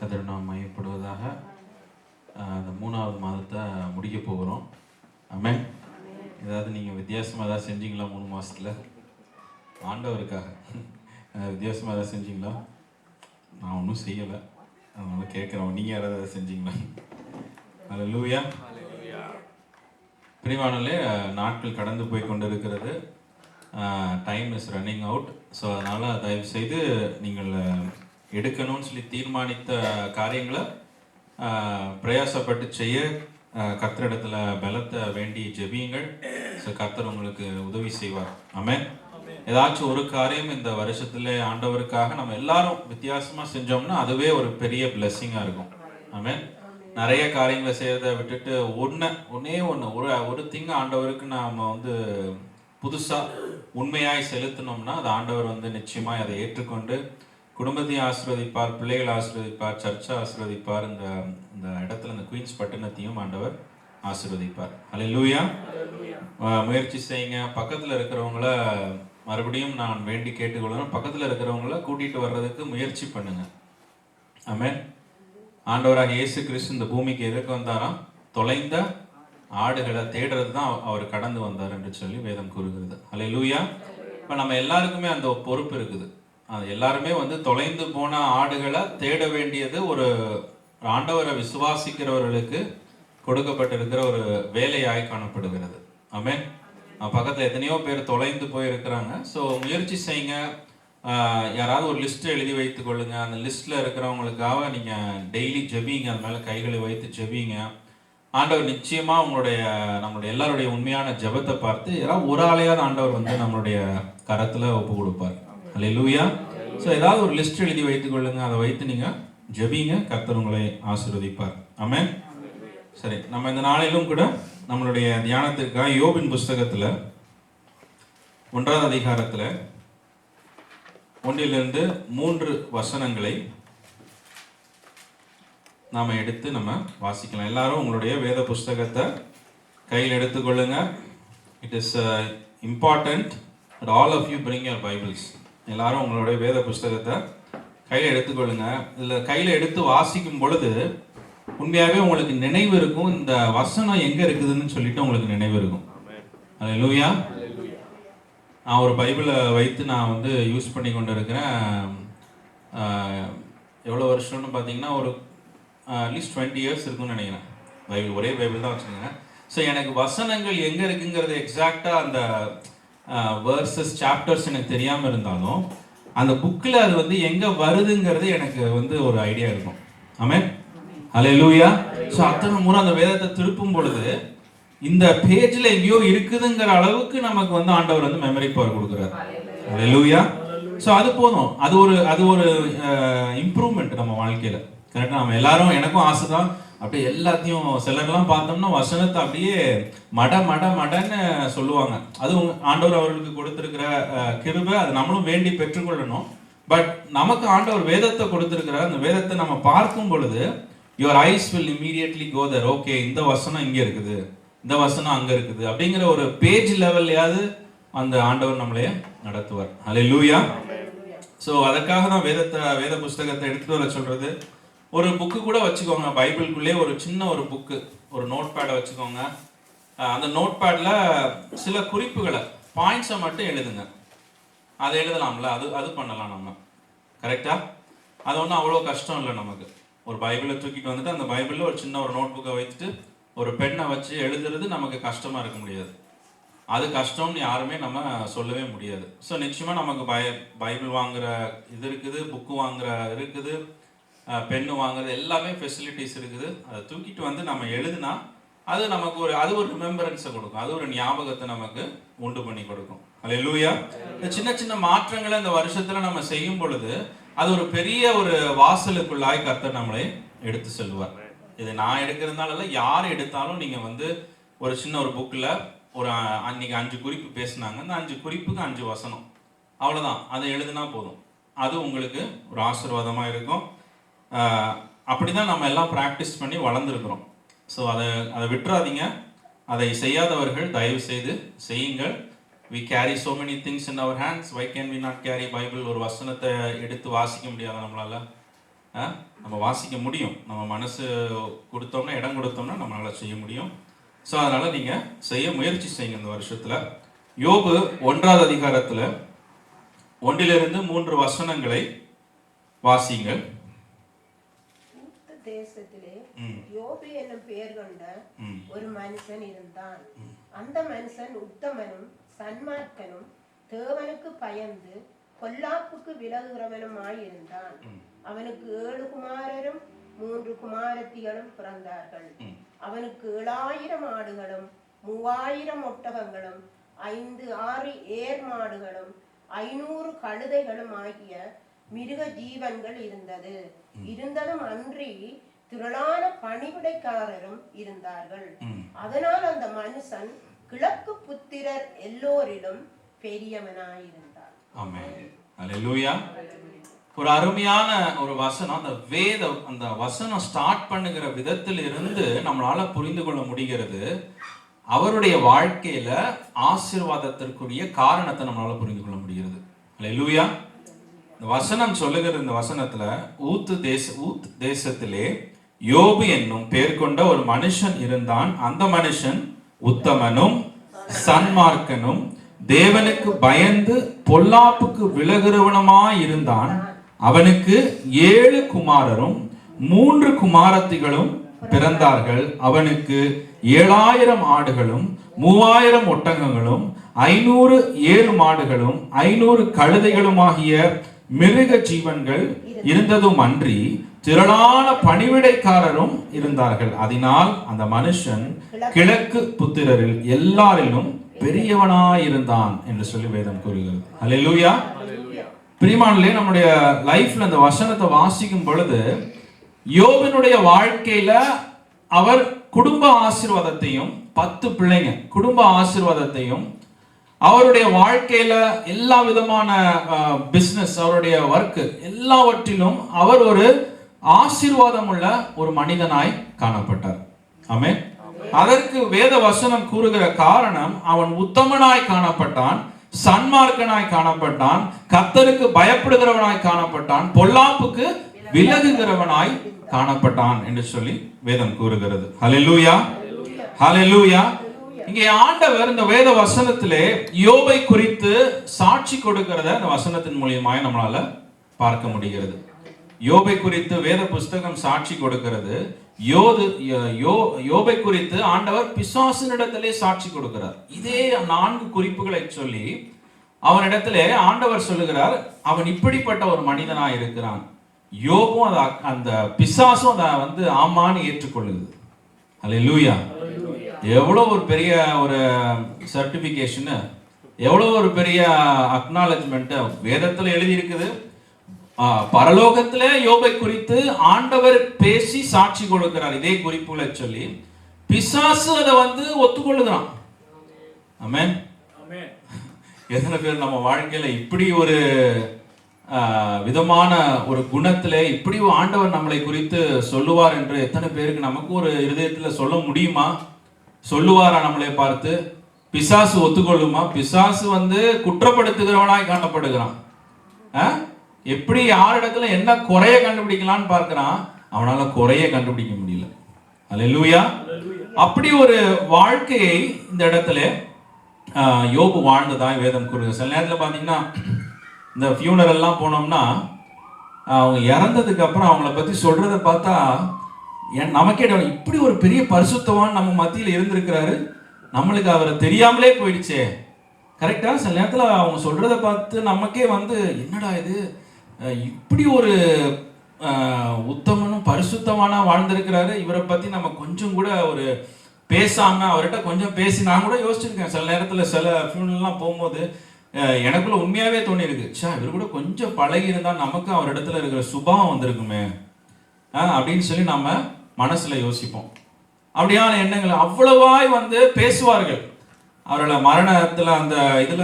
கர்த்தர் நாம் மையப்படுவதாக. அந்த 3வது மாதத்தை முடிக்க போகிறோம். ஆமென். ஏதாவது நீங்கள் வித்தியாசமாக ஏதாவது செஞ்சீங்களா 3 மாதத்தில் ஆண்டவருக்காக? வித்தியாசமாக ஏதாவது செஞ்சீங்களா? நான் ஒன்றும் செய்யலை, அதனால் கேட்குறோம். நீங்கள் யாராவது செஞ்சீங்களா? அல்லேலூயா. பிரிவானலே நாட்கள் கடந்து போய் கொண்டு இருக்கிறது. Time is running out. So அதனால் தயவுசெய்து நீங்கள் எடுக்கணும்னு சொல்லி தீர்மானித்த காரியங்களை பிரயாசப்பட்டு செய்ய கர்த்தரிடத்தில் பலத்தை வேண்டி ஜெபியுங்கள். ஸோ கர்த்தர் உங்களுக்கு உதவி செய்வார். ஆமென். ஏதாச்சும் ஒரு காரியம் இந்த வருஷத்துல ஆண்டவருக்காக நம்ம எல்லாரும் வித்தியாசமாக செஞ்சோம்னா அதுவே ஒரு பெரிய பிளெஸ்ஸிங்காக இருக்கும். ஆமென். நிறைய காரியங்களை செய்யறதை விட்டுட்டு ஒன்னே ஒன்று ஒரு திங்க ஆண்டவருக்கு நாம் புதுசாக உண்மையாய் செலுத்தினோம்னா அது ஆண்டவர் நிச்சயமாய் அதை ஏற்றுக்கொண்டு குடும்பத்தையும் ஆசீர்வதிப்பார், பிள்ளைகளை ஆசீர்வதிப்பார், சர்ச்சை ஆசீர்வதிப்பார், இந்த இடத்துல இந்த குயின்ஸ் பட்டணத்தையும் ஆண்டவர் ஆசீர்வதிப்பார். அல்லேலூயா. முயற்சி செய்யுங்க. பக்கத்தில் இருக்கிறவங்கள மறுபடியும் நான் வேண்டி கேட்டுக்கொள்ளணும், பக்கத்தில் இருக்கிறவங்கள கூட்டிகிட்டு வர்றதுக்கு முயற்சி பண்ணுங்க. ஆமென். ஆண்டவராக இயேசு கிறிஸ்து இந்த பூமிக்கு எதற்கு வந்தாராம்? தொலைந்த ஆடுகளை தேடுறது தான் அவர் கடந்து வந்தார் என்று சொல்லி வேதம் கூறுகிறது. அல்லேலூயா. இப்போ நம்ம எல்லாருக்குமே அந்த பொறுப்பு இருக்குது. அது எல்லாருமே தொலைந்து போன ஆடுகளை தேட வேண்டியது ஒரு ஆண்டவரை விசுவாசிக்கிறவர்களுக்கு கொடுக்கப்பட்டிருக்கிற ஒரு வேலையாய் காணப்படுகிறது. ஆமென். பக்கத்தில் எத்தனையோ பேர் தொலைந்து போயிருக்கிறாங்க. ஸோ முயற்சி செய்யுங்க. யாராவது ஒரு லிஸ்ட்டை எழுதி வைத்து கொள்ளுங்க. அந்த லிஸ்ட்டில் இருக்கிறவங்களுக்காக நீங்கள் டெய்லி ஜெபிங்க, அது மேலே கைகளை வைத்து ஜெபிங்க. ஆண்டவர் நிச்சயமாக நம்மளுடைய எல்லாருடைய உண்மையான ஜெபத்தை பார்த்து யாராவது ஒரு ஆளையாவது ஆண்டவர் நம்மளுடைய கரத்தில் ஒப்பு கொடுப்பார். அல்லேலூயா. ஸோ ஏதாவது ஒரு லிஸ்ட் எழுதி வைத்துக் கொள்ளுங்க, அதை வைத்து நீங்கள் ஜெபிங்க, கர்த்தர் உங்களை ஆசீர்வதிப்பார். ஆமென். சரி, நம்ம இந்த நாளிலும் கூட நம்மளுடைய தியானத்திற்காக யோபின் புஸ்தகத்தில் 1வது அதிகாரத்தில் 1 3 வசனங்களை நாம் எடுத்து நம்ம வாசிக்கலாம். எல்லாரும் உங்களுடைய வேத புஸ்தகத்தை கையில் எடுத்துக்கொள்ளுங்க. It is important that all of you bring your Bibles. எல்லாரும் உங்களுடைய வேத புஸ்தகத்தை கையில் எடுத்துக்கொள்ளுங்க. இதில் கையில் எடுத்து வாசிக்கும் பொழுது உண்மையாகவே உங்களுக்கு நினைவு இருக்கும், இந்த வசனம் எங்கே இருக்குதுன்னு சொல்லிட்டு உங்களுக்கு நினைவு இருக்கும். அல்லேலூயா. நான் ஒரு பைபிளை வைத்து நான் யூஸ் பண்ணி கொண்டு இருக்கிறேன். எவ்வளோ வருஷம்னு பார்த்தீங்கன்னா ஒரு அட்லீஸ்ட் 20 years இருக்குன்னு நினைக்கிறேன். பைபிள் ஒரே பைபிள் தான் வச்சுக்கோங்க. ஸோ எனக்கு வசனங்கள் எங்கே இருக்குங்கிறது எக்ஸாக்டாக அந்த வேர்சஸ் சாப்டர்ஸ் எனக்கு தெரியாமல் இருந்தாலும் அந்த புக்கில் அது எங்கே வருதுங்கிறது எனக்கு ஒரு ஐடியா இருக்கும். ஆமென். அல்லேலூயா. ஸோ அத்தனை முறை அந்த வேதத்தை திருப்பும் பொழுது இந்த பேஜில் எங்கேயோ இருக்குதுங்கிற அளவுக்கு நமக்கு ஆண்டவர் மெமரி பவர் கொடுக்குறாரு. அல்லேலூயா. ஸோ அது போதும். அது ஒரு இம்ப்ரூவ்மெண்ட் நம்ம வாழ்க்கையில். கரெக்டாக நம்ம எல்லாரும், எனக்கும் ஆசை தான் அப்படியே எல்லாத்தையும். சிலர்லாம் பார்த்தோம்னா வசனத்தை அப்படியே மடன்னு சொல்லுவாங்க. அதுவும் ஆண்டவர் அவர்களுக்கு கொடுத்திருக்கிற கிருபை, அது நம்மளும் வேண்டி பெற்றுக்கொள்ளணும். பட் நமக்கு ஆண்டவர் வேதத்தை கொடுத்திருக்கிற அந்த வேதத்தை நம்ம பார்க்கும் பொழுது your eyes will immediately go there. Okay, இந்த வசனம் இங்கே இருக்குது, இந்த வசனம் அங்கே இருக்குது அப்படிங்கிற ஒரு பேஜ் லெவல்லையாவது அந்த ஆண்டவர் நம்மளைய நடத்துவார். அல்லேலூயா. ஸோ அதற்காக தான் வேத புஸ்தகத்தை எடுத்துட்டு வர சொல்றது. ஒரு புக்கு கூட வச்சுக்கோங்க. பைபிளுக்குள்ளே ஒரு சின்ன ஒரு புக்கு, ஒரு நோட் பேடை வச்சுக்கோங்க. அந்த நோட் பேடில் சில குறிப்புகளை, பாயிண்ட்ஸை மட்டும் எழுதுங்க. அதை எழுதலாம்ல, அது பண்ணலாம் நம்ம. கரெக்டாக? அது ஒன்றும் அவ்வளோ கஷ்டம் இல்லை நமக்கு. ஒரு பைபிளை தூக்கிட்டு வந்துட்டு அந்த பைபிளில் ஒரு சின்ன ஒரு நோட் புக்கை வைத்துட்டு ஒரு பெண்ணை வச்சு எழுதுறது நமக்கு கஷ்டமாக இருக்க முடியாது. அது கஷ்டம்னு யாருமே நம்ம சொல்லவே முடியாது. ஸோ நிச்சயமாக நமக்கு பைபிள் வாங்குகிற இது இருக்குது, புக்கு வாங்குகிற இருக்குது, பெண்ணு வாங்குறது எல்லாமே ஃபெசிலிட்டிஸ் இருக்குது. அதை தூக்கிட்டு நம்ம எழுதுனா அது நமக்கு ஒரு ரிமெம்பரன்ஸை கொடுக்கும், அது ஒரு ஞாபகத்தை நமக்கு உண்டு பண்ணி கொடுக்கும். அல்லேலூயா. இந்த சின்ன சின்ன மாற்றங்களை இந்த வருஷத்துல நம்ம செய்யும் பொழுது அது ஒரு பெரிய ஒரு வாசலுக்குள்ளாய் கர்த்தர் நம்மளை எடுத்து செல்வார். இது நான் எடுக்கிறதுனால யார் எடுத்தாலும் நீங்க ஒரு சின்ன ஒரு புக்கில் அன்னைக்கு 5 குறிப்பு பேசினாங்க, அந்த 5 குறிப்புக்கு 5 வசனம், அவ்வளோதான். அதை எழுதுனா போதும். அது உங்களுக்கு ஒரு ஆசீர்வாதமா இருக்கும். அப்படிதான் நம்ம எல்லாம் ப்ராக்டிஸ் பண்ணி வளர்ந்துருக்கிறோம். ஸோ அதை விட்டுறாதீங்க. அதை செய்யாதவர்கள் தயவு செய்து செய்யுங்கள். we carry so many things in our hands. Why can we not carry Bible? ஒரு வசனத்தை எடுத்து வாசிக்க முடியாத நம்மளால? நம்ம வாசிக்க முடியும். நம்ம மனசு கொடுத்தோம்னா, இடம் கொடுத்தோம்னா நம்மளால் செய்ய முடியும். ஸோ அதனால் நீங்கள் செய்ய முயற்சி செய்யுங்க இந்த வருஷத்தில். யோபு 1ஆவது அதிகாரத்தில் 1 to 3 வசனங்களை வாசிங்கள். தேசத்திலே யோபு என்னும் பெயர் கொண்ட ஒரு மனுஷன் இருந்தான். அந்த மனுஷன் உத்தமனும் சன்மார்க்கனும் தேவனுக்கு பயந்து பொல்லாப்புக்கு விலகுகிறவனுமாயிருந்தான். அவனுக்கு 7 குமாரரும் 3 குமாரத்திகளும் பிறந்தார்கள். அவனுக்கு 7000 ஆடுகளும் 3000 ஒட்டகங்களும் 5-6 ஏர் மாடுகளும் 500 கழுதைகளும் ஆகிய மிருக ஜீவன்கள் இருந்ததும் அன்றி திரளான பணிவிடைக்காரரும் இருந்தார்கள். அதனால் அந்த மனுஷன் கிழக்கு புத்திரர் எல்லோரிலும் பெரியவனாயிருந்தார். ஆமென். அல்லேலூயா. ஒரு அருமையான ஒரு வசனம். அந்த வசனம் ஸ்டார்ட் பண்ணுகிற விதத்தில் இருந்து நம்மளால புரிந்து கொள்ள முடிகிறது. அவருடைய வாழ்க்கையில ஆசீர்வாதத்திற்குரிய காரணத்தை நம்மளால புரிந்து கொள்ள முடிகிறது. அல்லேலூயா. இந்த வசனம் சொல்லுகிற இந்த வசனத்துல ஊத் தேசத்திலே யோபு என்னும் பெயர் கொண்ட ஒரு மனுஷன் இருந்தான். அந்த மனுஷன் உத்தமனும் சன்மார்க்கனும் தேவனுக்கு பயந்து பொல்லாப்புக்கு விலகுறவனுமாய் இருந்தான். அவனுக்கு 7 குமாரரும் 3 குமாரத்திகளும் பிறந்தார்கள். அவனுக்கு 7000 ஆடுகளும் 3000 ஒட்டகங்களும் 500 ஏர் மாடுகளும் 500 கழுதைகளும் ஆகிய மிருக ஜீவன்கள் இருந்ததும் அன்றி திரளான பணிவிடைக்காரரும் இருந்தார்கள். அதனால் அந்த மனுஷன் கிழக்கு புத்திரரில் எல்லாரிலும் பெரியவனாயிருந்தான் என்று சொல்லி வேதம் கூறுகிறது. அல்லேலூயா. பிரியமானவர்களே, நம்முடைய லைஃப்ல அந்த வசனத்தை வாசிக்கும் பொழுது யோபினுடைய வாழ்க்கையில அவர் குடும்ப ஆசீர்வாதத்தையும் 10 பிள்ளைங்க குடும்ப ஆசீர்வாதத்தையும் அவருடைய வாழ்க்கையில எல்லா விதமான பிசினஸ் அவருடைய ஒர்க் எல்லாவற்றிலும் அவர் ஒரு ஆசீர்வாதம் உள்ள ஒரு மனிதனாய் காணப்பட்டார். ஆமென். அதற்கு வேத வசனம் கூறுகிற காரணம் அவன் உத்தமனாய் காணப்பட்டான், சன்மார்க்கனாய் காணப்பட்டான், கர்த்தருக்கு பயப்படுகிறவனாய் காணப்பட்டான், பொல்லாப்புக்கு விலகுகிறவனாய் காணப்பட்டான் என்று சொல்லி வேதம் கூறுகிறது. ஹல்லேலூயா. ஹல்லேலூயா. இங்கே ஆண்டவர் இந்த வேத வசனத்திலே யோபை குறித்து சாட்சி கொடுக்கிறத இந்த வசனத்தின் மூலியமாய் நம்மளால பார்க்க முடிகிறது. யோபை குறித்து வேத புஸ்தகம் சாட்சி கொடுக்கிறது. யோபை குறித்து ஆண்டவர் பிசாசினிடத்திலே சாட்சி கொடுக்கிறார். இதே 4 குறிப்புகளை சொல்லி அவனிடத்திலே ஆண்டவர் சொல்லுகிறார், அவன் இப்படிப்பட்ட ஒரு மனிதனாய் இருக்கிறான். யோபும் அந்த பிசாசும் அதை ஆமான்னு ஏற்றுக்கொள்ளுது. அல்லேலூயா. எவ்வளவு ஒரு பெரிய ஒரு சர்டிபிகேஷன், எவ்வளவு ஒரு பெரிய அக்னாலஜ்மெண்ட் வேதத்துல எழுதி இருக்குது. பரலோகத்திலே யோபை குறித்து ஆண்டவர் பேசி சாட்சி கொடுக்கிறார் இதே குறிப்புகளை சொல்லி. பிசாசு அதை ஒத்துக்கொள்ளுகிறான். ஆமென். எத்தனை பேர் நம்ம வாழ்க்கையில இப்படி ஒரு விதமான ஒரு குணத்திலே இப்படி ஆண்டவர் நம்மளை குறித்து சொல்லுவார் என்று எத்தனை பேருக்கு நமக்கு ஒரு இருதயத்துல சொல்ல முடியுமா? சொல்லுவாரா நம்மளை பார்த்து? பிசாசு ஒத்துக்கொள்ளுமா? பிசாசு குற்றப்படுத்துகிறவனாய் காணப்படுகிறான். எப்படி யாரிடத்துல என்ன குறைய கண்டுபிடிக்கலான்னு பார்க்கிறான், அவனால குறைய கண்டுபிடிக்க முடியல. அல்லேலூயா. அப்படி ஒரு வாழ்க்கையை இந்த இடத்துல யோபு வாழ்ந்ததாய் வேதம் கூறுகிறது. சில நேரத்தில் பார்த்தீங்கன்னா இந்த ஃபியூனரல் எல்லாம் போனோம்னா அவங்க இறந்ததுக்கு அப்புறம் அவங்கள பத்தி சொல்றத பார்த்தா நமக்கே இப்படி ஒரு பெரிய பரிசுத்தவான் நம்ம மத்தியில் இருந்திருக்கிறாரு, நம்மளுக்கு அவரை தெரியாமலே போயிடுச்சே. கரெக்டா? சில நேரத்தில் அவங்க சொல்றத பார்த்து நமக்கே என்னடா இது, இப்படி ஒரு உத்தமனும் பரிசுத்தமான வாழ்ந்திருக்கிறாரு, இவரை பத்தி நம்ம கொஞ்சம் கூட ஒரு பேசாம அவர்கிட்ட கொஞ்சம் பேசி நான் கூட யோசிச்சிருக்கேன். சில நேரத்தில் சில ஃபியூனல்லாம் போகும்போது எனக்குள்ள உண்மையாவே தோணி இருக்கு, இவர் கூட கொஞ்சம் பழகி இருந்தா நமக்கு அவர் இடத்துல இருக்கிற சுபாவம் வந்திருக்குமே அப்படின்னு சொல்லி நம்ம மனசுல யோசிப்போம். அப்படியான எண்ணங்கள் அவ்வளவாய் பேசுவார்கள். அவரோட மரணத்துல அந்த இதுல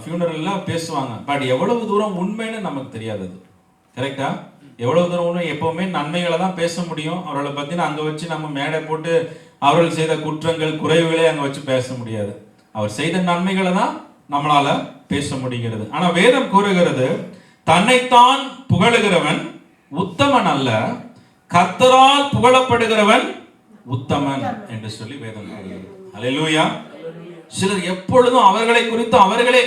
ஃபியூனரல்ல பேசுவாங்க. பட் எவ்வளவு தூரம் உண்மைன்னு நமக்கு தெரியாது. கரெக்டா? எவ்வளவு தூரம் உண்மை? எப்பவுமே நன்மைகளை தான் பேச முடியும். அவர்களை பத்தி அங்க வச்சு நம்ம மேடை போட்டு அவர்கள் செய்த குற்றங்கள் குறைவுகளே அங்க வச்சு பேச முடியாது. அவர் செய்த நன்மைகளை தான் நம்மளால பேச முடிகிறது. ஆனா வேதம் கூறுகிறது, தன்னைத்தான் புகழுகிறவன் உத்தமன் அல்ல, கர்த்தரால் புகழப்படுகிறவன் உத்தமன் என்று சொல்லி வேதம் கூறுகிறது. அல்லேலூயா. சிலர் எப்பொழுதும் அவர்களை குறித்து அவர்களே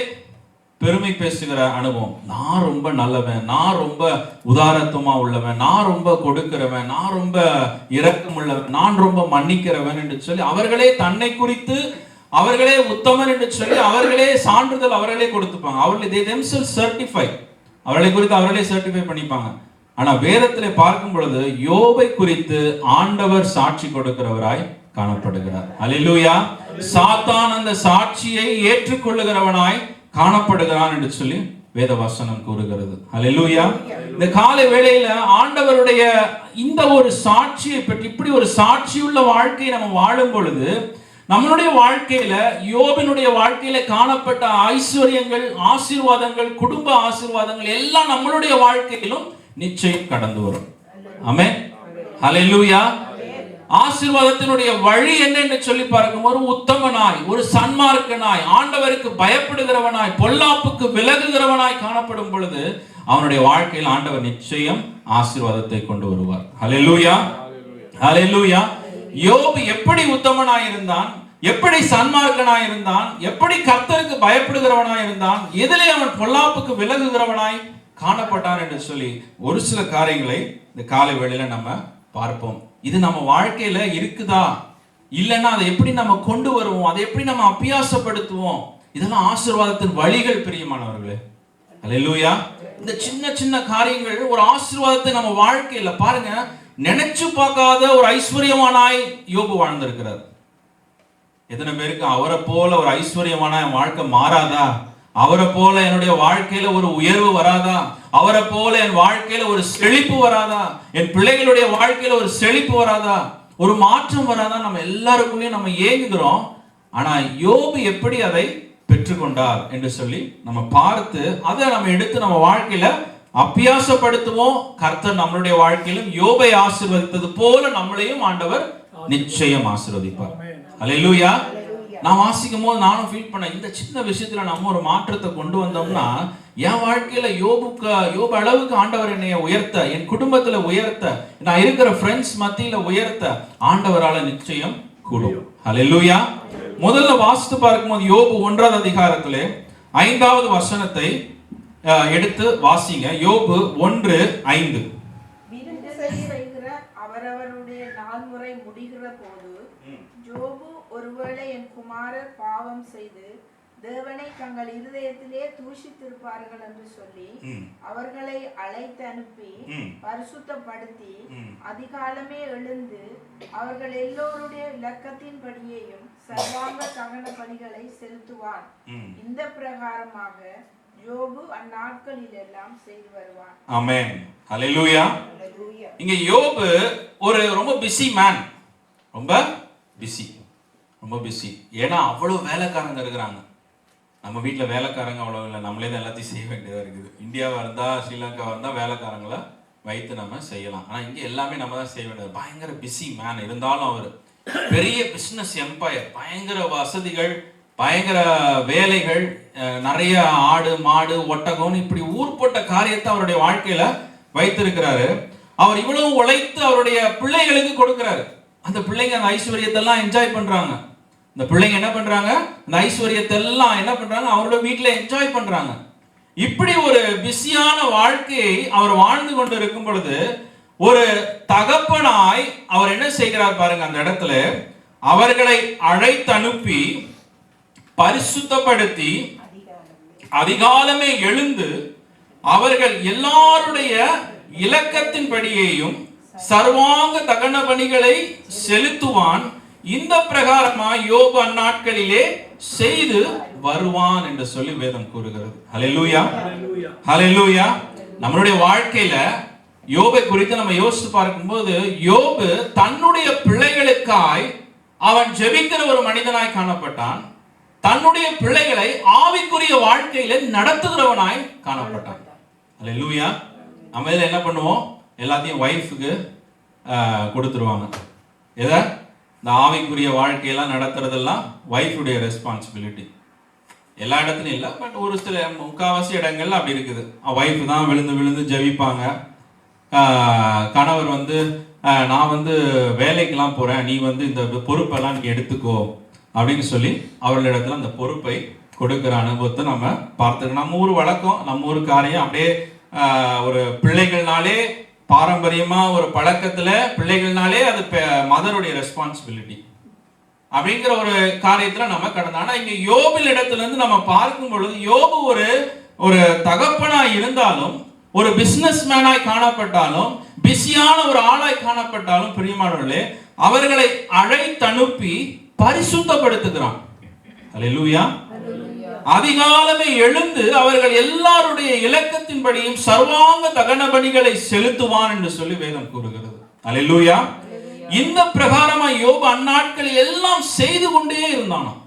பெருமை பேசுகிற அனுபவம். நான் ரொம்ப நல்லவன், நான் ரொம்ப உதாரத்துவமா உள்ளவன், நான் ரொம்ப கொடுக்கிறவன், நான் ரொம்ப இரக்கம் உள்ளவன், நான் ரொம்ப மன்னிக்கிறவன் என்று சொல்லி அவர்களே தன்னை குறித்து அவர்களே உத்தமன் என்று சொல்லி அவர்களே சான்றிதழ் அவர்களே கொடுத்துப்பாங்க. அவர்களை குறித்து அவர்களே சர்டிஃபை பண்ணிப்பாங்க. ஆனா வேதத்திலே பார்க்கும் பொழுது யோபை குறித்து ஆண்டவர் சாட்சி கொடுக்கிறவராய் காணப்படுகிறார். அல்லேலூயா. சாத்தான் அந்த சாட்சியை ஏற்றுக்கொள்ளுகிறவனாய் காணப்படுகிறான் என்று சொல்லி வேத வசனம் கூறுகிறது. அல்லேலூயா. இந்த காலை வேளையில ஆண்டவருடைய இந்த ஒரு சாட்சியை பற்றி, இப்படி ஒரு சாட்சியுள்ள வாழ்க்கையை நம்ம வாழும் பொழுது நம்மளுடைய வாழ்க்கையில யோபினுடைய வாழ்க்கையில காணப்பட்ட ஐஸ்வர்யங்கள், ஆசீர்வாதங்கள், குடும்ப ஆசீர்வாதங்கள் எல்லாம் நம்மளுடைய வாழ்க்கையிலும் நிச்சயம் கடந்து வரும். ஆமென். ஹல்லேலூயா. ஆசீர்வாதத்தினுடைய வழி என்ன என்று சொல்லி பார்க்கும், ஒரு உத்தமனாய், ஒரு சன்மார்க்கனாய், ஆண்டவருக்கு பயப்படுகிறவனாய், பொல்லாப்புக்கு விலகுகிறவனாய் காணப்படும் பொழுது அவனுடைய வாழ்க்கையில் ஆண்டவர் நிச்சயம் ஆசீர்வாதத்தை கொண்டு வருவார். ஹல்லேலூயா. ஹல்லேலூயா. யோபு எப்படி உத்தமனாய் இருந்தான், எப்படி சன்மார்க்கனாய் இருந்தான், எப்படி கர்த்தருக்கு பயப்படுகிறவனாய் இருந்தான், எதிலே அவன் பொல்லாப்புக்கு விலகுகிறவனாய் காணப்பட்டான் என்று சொல்லி ஒரு சில காரியங்களை இந்த காலை வேளையில நம்ம பார்ப்போம். இது நம்ம வாழ்க்கையில இருக்குதா, இல்லைன்னா அதை எப்படி நம்ம கொண்டு வருவோம், அதை எப்படி நம்ம அபியாசப்படுத்துவோம், இதெல்லாம் ஆசீர்வாதத்தின் வழிகள் பிரியமானவர்களே. அல்லேலூயா. இந்த சின்ன சின்ன காரியங்கள் ஒரு ஆசீர்வாதத்தை நம்ம வாழ்க்கையில பாருங்க, நினைச்சு பார்க்காத ஒரு ஐஸ்வர்யமானாய் யோபு வாழ்ந்திருக்கிறார். எத்தனை பேருக்கு அவரை போல ஒரு ஐஸ்வர்யமான வாழ்க்கை மாறாதா, அவரை போல என்னுடைய வாழ்க்கையில ஒரு உயர்வு வராதா, அவரை போல என் வாழ்க்கையில ஒரு செழிப்பு வராதா, என் பிள்ளைகளுடைய வாழ்க்கையில ஒரு செழிப்பு வராதா, ஒரு மாற்றம் வராதா, நம்ம எல்லாருக்குள்ளேயும் நம்ம ஏங்குகிறோம். ஆனா யோபு எப்படி அதை பெற்றுக்கொண்டார் என்று சொல்லி நம்ம பார்த்து அதை நம்ம எடுத்து நம்ம வாழ்க்கையில அபியாசப்படுத்துவோம். கர்த்தர் நம்மளுடைய வாழ்க்கையிலும் யோபை ஆசீர்வதித்தது போல நம்மளையும் ஆண்டவர் நிச்சயம் ஆசீர்வதிப்பார். அல்லேலூயா. நான் வாசிக்கும் போது நானும் ஃபீல் பண்ண, இந்த சின்ன விஷயத்துல நம்ம ஒரு மாற்றத்தை கொண்டு வந்தோம்னா என் வாழ்க்கையில யோபு அளவுக்கு ஆண்டவர் என்னைய உயர்த்த, என் குடும்பத்துல உயர்த்த, நான் இருக்கிற ஃப்ரெண்ட்ஸ் மத்தியில உயர்த்த ஆண்டவரால நிச்சயம் கூடும். அல்லேலூயா. முதல்ல வாசித்து பார்க்கும்போது யோபு 1வது அதிகாரத்திலே 5வது வசனத்தை எடுத்து வாசிங்க. யோபு 1:5. விருந்து செய்கிற அவரவருடைய நாள்முறை முடிகிற போது யோபு ஒருவேளை என் குமாரர் பாவம் செய்து தேவனை தங்கள் இருதயத்திலே தூஷித்திருப்பார்கள் என்று சொல்லி அவர்களை அழைத்து அனுப்பி பரிசுத்தப்படுத்தி அதிகாலமே எழுந்து அவர்கள் எல்லோருடைய இலக்கத்தின்படியேயும் சர்வாங்க தகன பலிகளை செலுத்துவான். இந்த பிரகாரமாக யோபு அந்நாட்களில் எல்லாம் செய்து வருவான். ஆமென். ஹல்லேலூயா. இங்க யோபு ஒரு ரொம்ப பிஸி மேன், ரொம்ப பிஸி. ஏன்னா அவ்வளவு வேலைக்காரங்க இருக்கிறாங்க. நம்ம வீட்டில் வேலைக்காரங்க அவ்வளோ இல்லை, நம்மளே தான் எல்லாத்தையும் செய்ய வேண்டியதாக இருக்குது. இந்தியாவாக இருந்தால், ஸ்ரீலங்காவாக இருந்தால் வேலைக்காரங்களை வைத்து நம்ம செய்யலாம். ஆனால் இங்கே எல்லாமே நம்ம தான் செய்ய வேண்டியது. பயங்கர பிஸி மேன். இருந்தாலும் அவர் பெரிய பிஸ்னஸ் எம்பையர், பயங்கர வசதிகள், பயங்கர வேலைகள், நிறைய ஆடு மாடு ஒட்டகம், இப்படி ஊர்பட்ட காரியத்தை அவருடைய வாழ்க்கையில வைத்திருக்கிறாரு. அவர் இவ்வளவு உழைத்து அவருடைய பிள்ளைகளுக்கு கொடுக்கிறாரு. அந்த பிள்ளைங்க அந்த ஐஸ்வர்யத்தெல்லாம் என்ஜாய் பண்றாங்க. இந்த பிள்ளைங்க என்ன பண்றாங்க, அந்த ஐஸ்வர்யத்தை எல்லாம் என்ன பண்றாங்க, அவரோட வீட்டுல என்ஜாய் பண்றாங்க. இப்படி ஒரு பிஸியான வாழ்க்கையை அவர் வாழ்ந்து கொண்டு இருக்கும் பொழுது ஒரு தகப்பனாய் அவர் என்ன செய்கிறார் பாருங்க. அந்த இடத்துல அவர்களை அழைத்து அனுப்பி பரிசுத்தப்படுத்தி அதிகாலமே எழுந்து அவர்கள் எல்லாருடைய இலக்கத்தின்படியேயும் சர்வாங்க தகன பணிகளை செலுத்துவான். இந்த பிரகாரமா யோபு அந்நாட்களிலே செய்து வருவான் என்று சொல்லி வேதம் கூறுகிறது. ஹல்லேலூயா. ஹல்லேலூயா. நம்மளுடைய வாழ்க்கையில யோபை குறித்து நம்ம யோசித்து பார்க்கும்போது யோபு தன்னுடைய பிள்ளைகளுக்காய் அவன் ஜெபிக்கிற ஒரு மனிதனாய் காணப்பட்டான். தன்னுடைய பிள்ளைகளை ஆவிக்குரிய வாழ்க்கையில நடத்துகிறவனாய் காணப்பட்டான். ஹல்லேலூயா. நம்ம இதில் என்ன பண்ணுவோம், எல்லாத்தையும் ஒய்ஃபுக்கு கொடுத்துருவாங்க. எதை, இந்த ஆவிக்குரிய வாழ்க்கையெல்லாம் நடத்துறதெல்லாம் ஒய்ஃபுடைய ரெஸ்பான்சிபிலிட்டி. எல்லா இடத்துலையும் இல்லை, பட் ஒரு சில முக்கால்வாசி இடங்கள்ல அப்படி இருக்குது. ஒய்ஃபு தான் விழுந்து விழுந்து ஜெபிப்பாங்க. கணவர் வந்து நான் வந்து வேலைக்கெல்லாம் போறேன், நீ வந்து இந்த பொறுப்பெல்லாம் நீ எடுத்துக்கோ அப்படின்னு சொல்லி அவர்களிடத்துல அந்த பொறுப்பை கொடுக்கிற அனுபவத்தை நம்ம பார்த்துக்கணும். நம்ம ஊர் வழக்கம், நம்ம ஊர் காரியம் அப்படியே ஒரு பிள்ளைகள்னாலே பாரம்பரியமா ஒரு பழக்கத்துல பிள்ளைகள்னாலே அது மதருடைய ரெஸ்பான்சிபிலிட்டி அப்படிங்கிற ஒரு காரியத்துல நம்ம கடந்தோம். ஆனா இங்க யோபில் இடத்துல இருந்து நம்ம பார்க்கும் பொழுது யோபு ஒரு தகப்பனா இருந்தாலும், ஒரு பிசினஸ் மேனாய் காணப்பட்டாலும், பிஸியான ஒரு ஆளாய் காணப்பட்டாலும், பிரியமானவர்களே, அவர்களை அழைத்தனுப்பி பரிசுத்தப்படுத்துகிறான். அல்லேலூயா. அதிகாலமே எழுந்து அவர்கள் எல்லாருடைய இலக்கத்தின்படியும் சர்வாங்க தகன பலிகளை செலுத்துவான் என்று சொல்லி வேதம் கூறுகிறது. அல்லேலூயா. இந்த பிரகாரமா யோபு அந்நாட்களில் எல்லாம் செய்து கொண்டே இருந்தானாம்.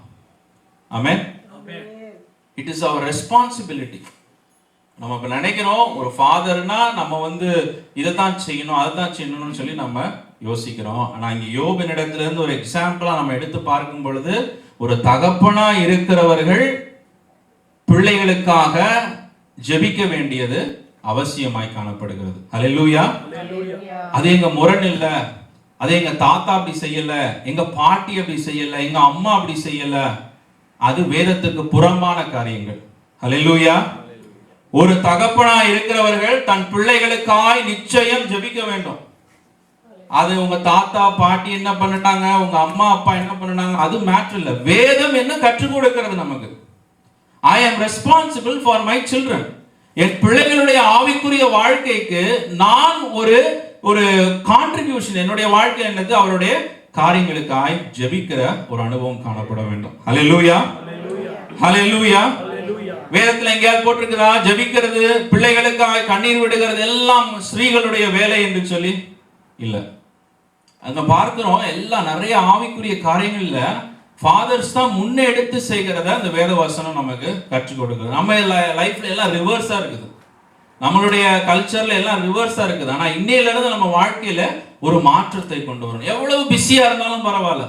ஆமென். It is our responsibility. நம்ம இப்ப நினைக்கிறோம் ஒரு ஃபாதர்னா நம்ம வந்து இதைத்தான் செய்யணும் அதைத்தான் செய்யணும்னு சொல்லி நம்ம யோசிக்கிறோம். ஆனா இங்க யோபின் இடத்துல இருந்து ஒரு எக்ஸாம்பிளா நம்ம எடுத்து பார்க்கும் பொழுது, ஒரு தகப்பனா இருக்கிறவர்கள் பிள்ளைகளுக்காக ஜெபிக்க வேண்டியது அவசியமாய் காணப்படுகிறது. அல்லேலூயா. அது எங்க முரண் இல்ல, அது எங்க தாத்தா அப்படி செய்யல, எங்க பாட்டி அப்படி செய்யல, எங்க அம்மா அப்படி செய்யல, அது வேதத்துக்கு புறம்பான காரியங்கள். அல்லேலூயா. ஒரு தகப்பனா இருக்கிறவர்கள் தன் பிள்ளைகளுக்காய் நிச்சயம் ஜெபிக்க வேண்டும். அது உங்க தாத்தா பாட்டி என்ன பண்ணிட்டாங்க, உங்க அம்மா அப்பா என்ன பண்ணிட்டாங்க, அது மேட்டர் இல்ல. வேதம் என்ன கற்றுக் கொடுக்கிறது நமக்கு? I am responsible for my children. என் பிள்ளைகளுடைய ஆவிக்குரிய வாழ்க்கைக்கு நான் ஒரு கான்ட்ரிபியூஷன், என்னுடைய வாழ்க்கை என்னது, அவருடைய காரியங்களுக்காய் ஜெபிக்கிற ஒரு அனுபவம் காணப்பட வேண்டும். ஹல்லேலூயா. ஹல்லேலூயா. வேதத்துல எங்கேயாவது போட்டிருக்குதா ஜெபிக்கிறது, பிள்ளைகளுக்காய் கண்ணீர் விடுகிறது எல்லாம் ஸ்திரீகளுடைய வேலை என்று சொல்லி? இல்ல. அங்க பார்க்கிறோம் எல்லாம் நிறைய ஆவிக்குரிய காரியங்கள்ல ஃபாதர்ஸ் தான் முன்னே எடுத்து செய்கிறத அந்த வேத வசனம் நமக்கு கற்றுக் கொடுக்குது. நம்ம லைஃப்ல எல்லாம் ரிவர்ஸா இருக்குது, நம்மளுடைய கல்ச்சர்ல எல்லாம் ரிவர்ஸா இருக்குது. ஆனா இன்னையில இருந்து நம்ம வாழ்க்கையில ஒரு மாற்றத்தை கொண்டு வரணும். எவ்வளவு பிஸியா இருந்தாலும் பரவாயில்ல,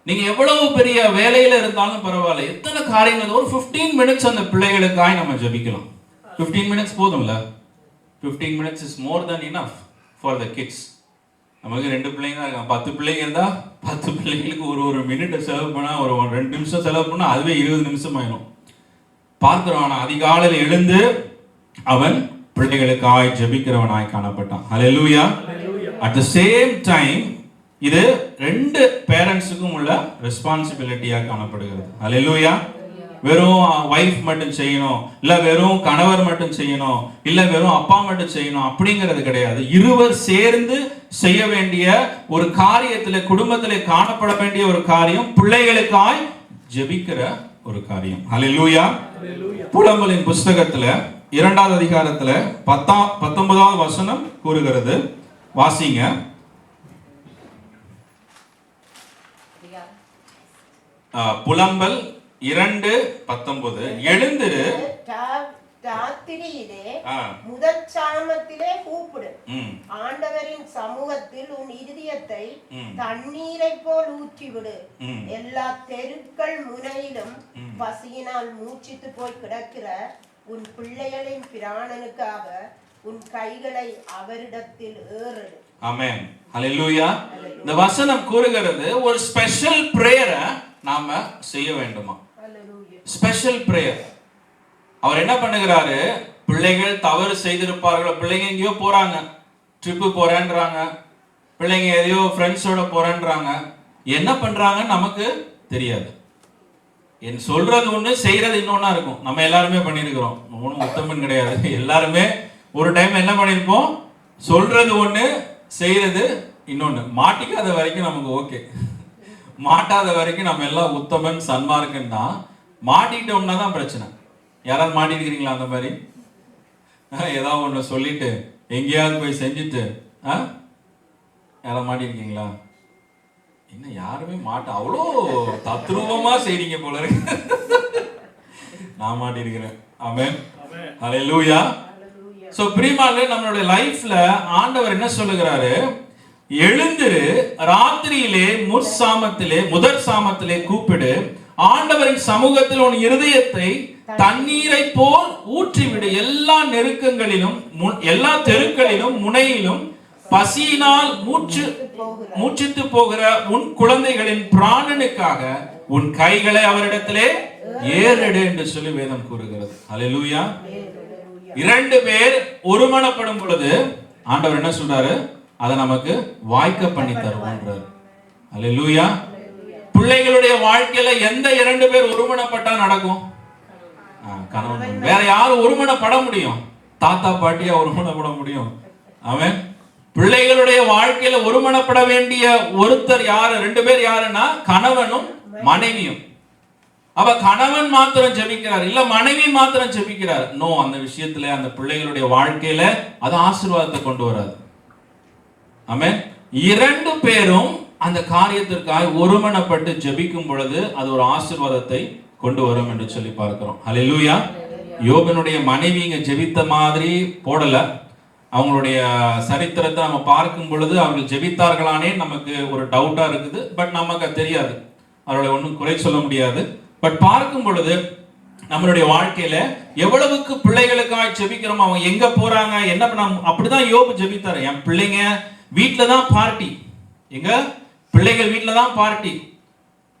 நீங்க எவ்வளவு பெரிய வேலையில இருந்தாலும் பரவாயில்ல, எத்தனை காரியங்கள், ஒரு 15 minutes அந்த பிள்ளைகளுக்காய் நம்ம ஜெபிக்கலாம். 15 minutes போதும்ல? 15 minutes is more than enough for the kids. நமக்கு 2 பிள்ளைங்க தான் இருக்காங்க. 10 பிள்ளைங்க இருந்தா 10 பிள்ளைங்களுக்கு ஒரு மினிட் செலவு பண்ணா, ஒரு 2 நிமிஷம் செலவு பண்ணா அதுவே 20 நிமிஷம் ஆயிடும். பார்க்கிறோம். ஆனா அதிகாலையில் எழுந்து அவன் பிள்ளைகளுக்காய் ஜெபிக்கிறவனாய் காணப்பட்டான். ஹல்லேலூயா. அட் தி சேம் டைம் இது 2 பேரண்ட்ஸுக்கும் உள்ள ரெஸ்பான்சிபிலிட்டியா காணப்படுகிறது. ஹல்லேலூயா. வெறும் வைஃப் மட்டும் செய்யணும், இல்ல வெறும் கணவர் மட்டும் செய்யணும், இல்ல வெறும் அப்பா மட்டும் செய்யணும் அப்படிங்கிறது கிடையாது. இருவர் சேர்ந்து செய்ய வேண்டிய ஒரு காரியத்துல, குடும்பத்திலே காணப்பட வேண்டிய ஒரு காரியம் பிள்ளைகளுக்காய் ஜெபிக்கிற ஒரு காரியம். ஹல்லேலூயா. புலம்பலின் புஸ்தகத்துல 2வது அதிகாரத்துல 19வது வசனம் கூறுகிறது. வாசிங்க. புலம்பல் 2:19. எழுந்திரு, ராத்திரியிலே முதற் சாமத்திலே கூப்பிடு, ஆண்டவரின் சமூகத்தில் உன் இருதயத்தை தண்ணீரை போல் ஊற்றிவிடு. எல்லா தெருக்கள் முனையிலும் பசியினால் மூச்சித்து போய் கிடக்கிற உன் பிள்ளைகளின் பிராணனுக்காக உன் கைகளை அவரிடத்தில் ஏறிடு. ஆமென். ஹல்லேலூயா. இந்த வசனம் கூறுகிறது ஒரு ஸ்பெஷல் பிரேயரை நாம செய்ய வேண்டுமா? Special prayer. அவர் என்ன பண்ணுகிறாரு, பிள்ளைகள் தவறு செய்திருப்பார்கள், பிள்ளைங்க எங்கேயோ போறாங்க, ட்ரிப்பு போறேன்றாங்க, பிள்ளைங்க எதையோ ஃப்ரெண்ட்ஸோட போறேன்றாங்க, என்ன பண்றாங்கன்னு நமக்கு தெரியாது. என் சொல்றது ஒண்ணு, செய்யறது இன்னொன்னா இருக்கும். நம்ம எல்லாருமே பண்ணிருக்கிறோம், ஒன்றும் உத்தமன் கிடையாது. எல்லாருமே ஒரு டைம் என்ன பண்ணிருப்போம், சொல்றது ஒண்ணு செய்யறது இன்னொன்னு. மாட்டிக்காத வரைக்கும் நமக்கு ஓகே, மாட்டாத வரைக்கும் நம்ம எல்லாம் உத்தமன் சன்மார்க்கன் தான். மாட்டிக்கிட்டோம்னா தான் பிரச்சனை. யாராவது மாட்டிருக்கிறீங்களா அந்த மாதிரி? ஏதாவது ஒன்று சொல்லிட்டு எங்கேயாவது போய் செஞ்சுட்டு யாராவது மாட்டிருக்கீங்களா? என்ன யாருமே அவ்வளோ தத்ரூபமா செய்றீங்க போல இருக்கு. நான் மாட்டிருக்கிறேன். ஆமென். ஹல்லேலூயா. சோ பிரியமானவர்களே, நம்மளுடைய லைஃப்ல ஆண்டவர் என்ன சொல்லுகிறாரு, எழுந்திரு, ராத்திரியிலே முதற் சாமத்திலே கூப்பிடு, ஆண்டவரின் சமூகத்தில் உன் இருதயத்தை தண்ணீரை போல் ஊற்றிவிடு. எல்லா நெருக்கங்களிலும், எல்லா தெருக்களிலும், முனையிலும் பசியினால் மூச்சித்து போகிற உன் குழந்தைகளின் பிராணனுக்காக உன் கைகளை அவரிடத்திலே ஏறெடு என்று சொல்லி வேதம் கூறுகிறது. அல்லேலூயா. 2 பேர் ஒருமனப்படும் பொழுது ஆண்டவர் என்ன சொல்றாரு? அதை நமக்கு வாய்க்க பண்ணி தருவார். அல்லேலூயா. பிள்ளைகளுடைய வாழ்க்கையில எந்த 2 பேர் ஒருமனப்பட்டா நடக்கும்? கணவன். வேற யாரும் ஒருமனப்பட முடியும்? தாத்தா பாட்டியா ஒருமனப்பட முடியும்? ஆமென். பிள்ளைகளுடைய வாழ்க்கையில ஒருமனப்பட வேண்டிய ஒருத்தர் யாரு? 2 பேர் யாருன்னா கணவனும் மனைவியும். அவ கணவன் மாத்திரம் ஜெபிக்கிறார், இல்ல மனைவி மாத்திரம் ஜெபிக்கிறார். நோ, அந்த விஷயத்துல அந்த பிள்ளைகளுடைய வாழ்க்கையில அது ஆசீர்வாதத்தை கொண்டு வராது. ஆமென். 2 பேரும் அந்த காரியத்திற்காக ஒருமனப்பட்டு ஜெபிக்கும் பொழுது அது ஒரு ஆசீர்வாதத்தை கொண்டு வரும் என்று சொல்லி பார்க்கிறோம். அல்லேலூயா. யோபனுடைய மனைவி இங்க ஜெபித்த மாதிரி போடல. அவங்களுடைய சரித்திரத்தை நம்ம பார்க்கும் பொழுது அவர்கள் ஜெபித்தார்களானே நமக்கு ஒரு டவுட்டா இருக்குது. பட் நமக்கு தெரியாது, அவர்களை ஒன்றும் குறை சொல்ல முடியாது. பட் பார்க்கும் பொழுது நம்மளுடைய வாழ்க்கையில எவ்வளவுக்கு பிள்ளைகளுக்காக ஜெபிக்கிறோம், அவங்க எங்க போறாங்க என்ன பண்ண, அப்படிதான் யோபு ஜெபித்தாரு. என் பிள்ளைங்க வீட்டுல தான் பார்ட்டி, எங்க பிள்ளைகள் வீட்டுல தான் பார்ட்டி,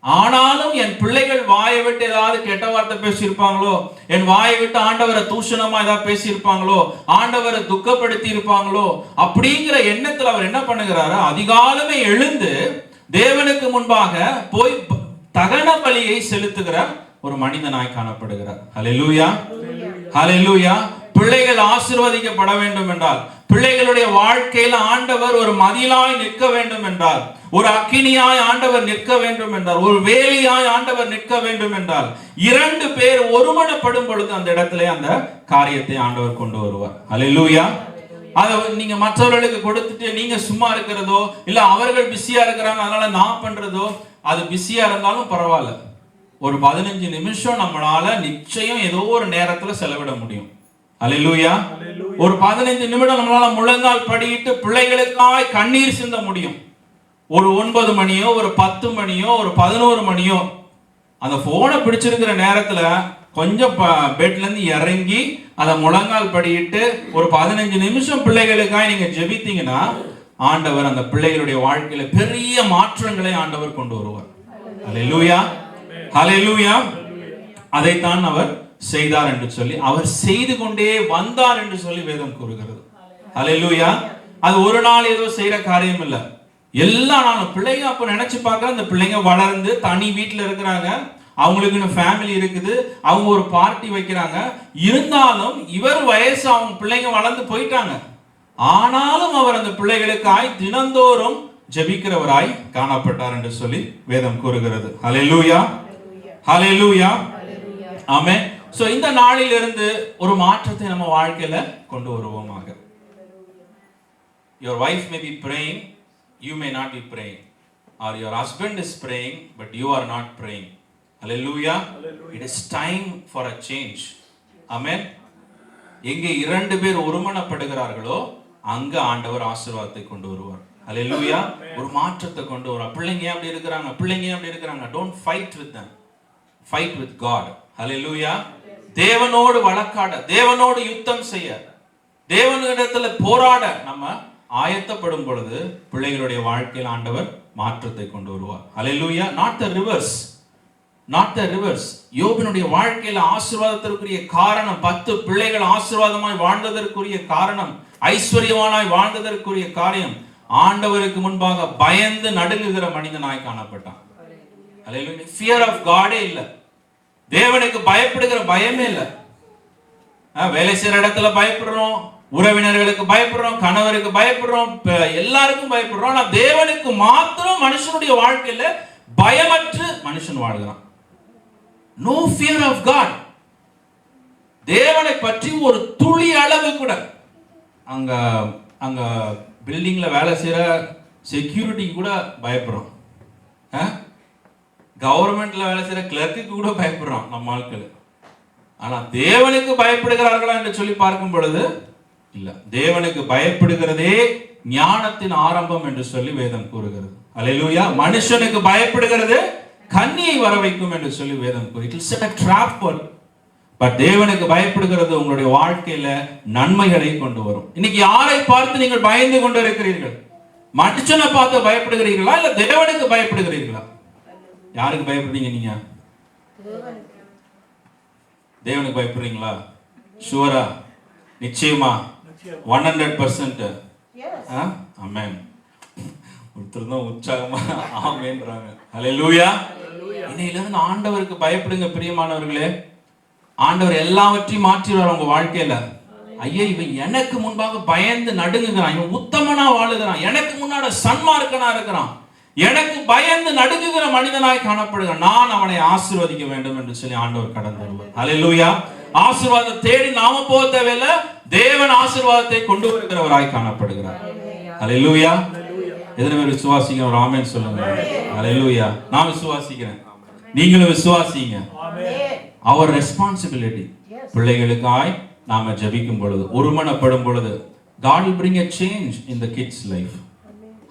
ஆனாலும் என் பிள்ளைகள் வாயை விட்டு ஏதாவது கெட்ட வார்த்தை பேசியிருப்பாங்களோ, என் வாயை விட்டு ஆண்டவரை தூஷணமா ஏதாவது பேசியிருப்பாங்களோ, ஆண்டவரை துக்கப்படுத்தி இருப்பாங்களோ அப்படிங்கிற எண்ணத்தில் அவர் என்ன பண்ணுகிறாரு? அதிகாலமே எழுந்து தேவனுக்கு முன்பாக போய் தகன பலியை செலுத்துகிற ஒரு மனிதனாய் காணப்படுகிறார். ஹல்லேலூயா. ஹல்லேலூயா. பிள்ளைகள் ஆசீர்வதிக்கப்பட வேண்டும் என்றால், பிள்ளைகளுடைய வாழ்க்கையில் ஆண்டவர் ஒரு மதிலாய் நிற்க வேண்டும் என்றால், ஒரு அக்கினியாய் ஆண்டவர் நிற்க வேண்டும் என்றால், ஒரு வேலியாய் ஆண்டவர் நிற்க வேண்டும் என்றால், 2 பேர் ஒருமனப்படும் பொழுது அந்த இடத்திலே அந்த காரியத்தை ஆண்டவர் கொண்டு வருவார். ஹல்லேலூயா. அதை நீங்க மற்றவர்களுக்கு கொடுத்துட்டு நீங்க சும்மா இருக்கிறதோ, இல்ல அவர்கள் பிஸியா இருக்கிறாங்க அதனால நான் பண்றதோ, அது பிஸியா இருந்தாலும் பரவாயில்ல, ஒரு 15 நிமிஷம் நம்மளால நிச்சயம் ஏதோ ஒரு நேரத்துல செலவிட முடியும். அல்லேலூயா. ஒரு 15 நிமிடம் நம்மளால முழங்கால் படியிட்டு பிள்ளைகளுக்காய் கண்ணீர் சிந்த முடியும். ஒரு 9 மணியோ, ஒரு 10 மணியோ, ஒரு 11 மணியோ அந்த போனை பிடிச்சிருக்கிற நேரத்துல கொஞ்சம் பெட்ல இருந்து இறங்கி அதை முழங்கால் படியிட்டு ஒரு 15 நிமிஷம் பிள்ளைகளுக்காய் நீங்க ஜெபித்தீங்கன்னா ஆண்டவர் அந்த பிள்ளைகளுடைய வாழ்க்கையில பெரிய மாற்றங்களை ஆண்டவர் கொண்டு வருவார். அல்லேலூயா. ஹல்லேலூயா. அதைத்தான் அவர் செய்தார் என்று சொல்லி, அவர் செய்து கொண்டே வந்தார் என்று சொல்லி வேதம் கூறுகிறது. அல்லேலூயா. அது ஒரு நாள் ஏதோ செய்யற காரியம் இல்ல, எல்லா நாளும். பிள்ளைங்க அப்ப நினைச்சு பார்க்க, அந்த பிள்ளைங்க வளர்ந்து தனி வீட்டுல இருக்கிறாங்க, அவங்களுக்கு ஃபேமிலி இருக்குது, அவங்க ஒரு பார்ட்டி வைக்கிறாங்க. இருந்தாலும் இவர் வயசு, அவங்க பிள்ளைங்க வளர்ந்து போயிட்டாங்க. ஆனாலும் அவர் அந்த பிள்ளைகளுக்காய் தினந்தோறும் ஜெபிக்கிறவராய் காணப்பட்டார் என்று சொல்லி வேதம் கூறுகிறது. ஹல்லேலூயா. ஹல்லேலூயா. ஆமென். சோ இந்த நாளிலிருந்து ஒரு மாற்றத்தை நம்ம வாழ்க்கையில கொண்டு வருவோமாக. Your wife may be praying, you may not be praying, or your husband is praying but you are not praying. Hallelujah. It is time for a change. Amen. எங்கே 2 பேர் ஒருமனப்படுகிறார்களோ அங்க ஆண்டவர் ஆசீர்வாதத்தை கொண்டு வருவார். ஹல்லேலூயா. ஒரு மாற்றத்தை கொண்டு வருவார். பிள்ளைங்க அப்படி இருக்கிறாங்க, பிள்ளைங்க அப்படி இருக்கிறாங்க, don't fight with them, fight with God. ஹல்லேலூயா. தேவனோடு வழக்காட, தேவனோடு யுத்தம் செய்ய, தேவனிடத்துல போராட நம்ம ஆயத்தப்படும் பொழுது பிள்ளைகளுடைய வாழ்க்கையில் ஆண்டவர் மாற்றத்தை கொண்டு வருவார். ஹல்லேலூயா. not the reverse. யோபினுடைய வாழ்க்கையில ஆசீர்வாதத்திற்குரிய காரணம், 10 பிள்ளைகள் ஆசீர்வாதமாய் வாழ்ந்ததற்குரிய காரணம், ஐஸ்வர்யவானாய் வாழ்ந்ததற்குரிய காரியம், ஆண்டவருக்கு முன்பாக பயந்து நடுங்குகிற மனிதனாய் காணப்பட்டான். ஹல்லேலூயா. ஃபியர் ஆஃப் காடே இல்ல, தேவனுக்கு பயப்படுகிற பயமே இல்ல. வேலை செய்யற இடத்துல பயப்படுறோம், உறவினர்களுக்கு பயப்படுறோம், கணவருக்கு பயப்படுறோம், எல்லாருக்கும் பயப்படுறோம். ஆனா தேவனுக்கு மாத்திரம் மனுஷனுடைய வாழ்க்கையில பயமற்று மனுஷன் வாழ்கிறான். No fear of God. தேவனை பற்றி ஒரு துளி அளவு கூட. அங்க அங்க பில்டிங்ல வேலை செய்யற செக்யூரிட்டி கூட பயப்படுறோம், கவர்மெண்ட்ல வேலை செய்யற கிளர்க்கு கூட பயப்படுறோம் நம்ம ஆட்கள். ஆனா தேவனுக்கு பயப்படுகிறார்களா என்று சொல்லி பார்க்கும் பொழுது இல்ல. தேவனுக்கு பயப்படுகிறதே ஞானத்தின் ஆரம்பம் என்று சொல்லி வேதம் கூறுகிறது. அல்லேலூயா. மனுஷனுக்கு பயப்படுகிறது கண்ணியை வர வைக்கும் என்று சொல்லி வேதம் கூறி it is a trap for. But தேவனுக்கு பயப்படுகிறது உங்களுடைய வாழ்க்கையில நன்மைகளை கொண்டு வரும். இன்னைக்கு யாரை பார்த்து நீங்கள் பயந்து கொண்டு இருக்கிறீர்கள்? மனுஷனை பார்த்து பயப்படுகிறீர்களா இல்ல தேவனுக்கு பயப்படுகிறீர்களா? யாருக்கு பயப்படுறீங்க நீங்க? தேவனுக்கு பயப்படுறீங்களா? ஷூரா? நிச்சயமா? 100%? ஆமென். ஒருத்தர் தான் உற்சாகமா ஆமென்றாங்க. ஹல்லேலூயா. இன்னையிலிருந்து ஆண்டவருக்கு பயப்படுங்க பிரியமானவர்களே. ஆண்டவர் எல்லாவற்றையும் மாற்றிடுவார் உங்க வாழ்க்கையில. ஐயா, இவன் எனக்கு முன்பாக பயந்து நடுங்குகிறான், இவன் உத்தமனா வாழுகிறான், எனக்கு முன்னாடி சன்மார்க்கனா இருக்கிறான், எனக்கு பயந்து நடுங்குகிற மனிதனாய் காணப்படுகிறான், நான் அவனை ஆசீர்வதிக்க வேண்டும் என்று சொல்லி ஆண்டவர் கடந்து வருவார். ஹல்லேலூயா. ஆசீர்வாதத்தை தேடி நாம போக தேவையில்லை, தேவன் ஆசீர்வாதத்தை கொண்டு வருகிறவராய் காணப்படுகிறார். ஹல்லேலூயா. எத்தனை பேர் விசுவாசிங்க? ஒரு ஆமென் சொல்லுங்க. ஹல்லேலூயா. நான் விசுவாசிக்கிறேன், நீங்களும் விசுவாசிங்க. அவர் ரெஸ்பான்சிபிலிட்டி. பிள்ளைகளுக்காய் நாம ஜெபிக்கும் பொழுது, ஒருமனப்படும் பொழுது, God will bring a change in the kids life.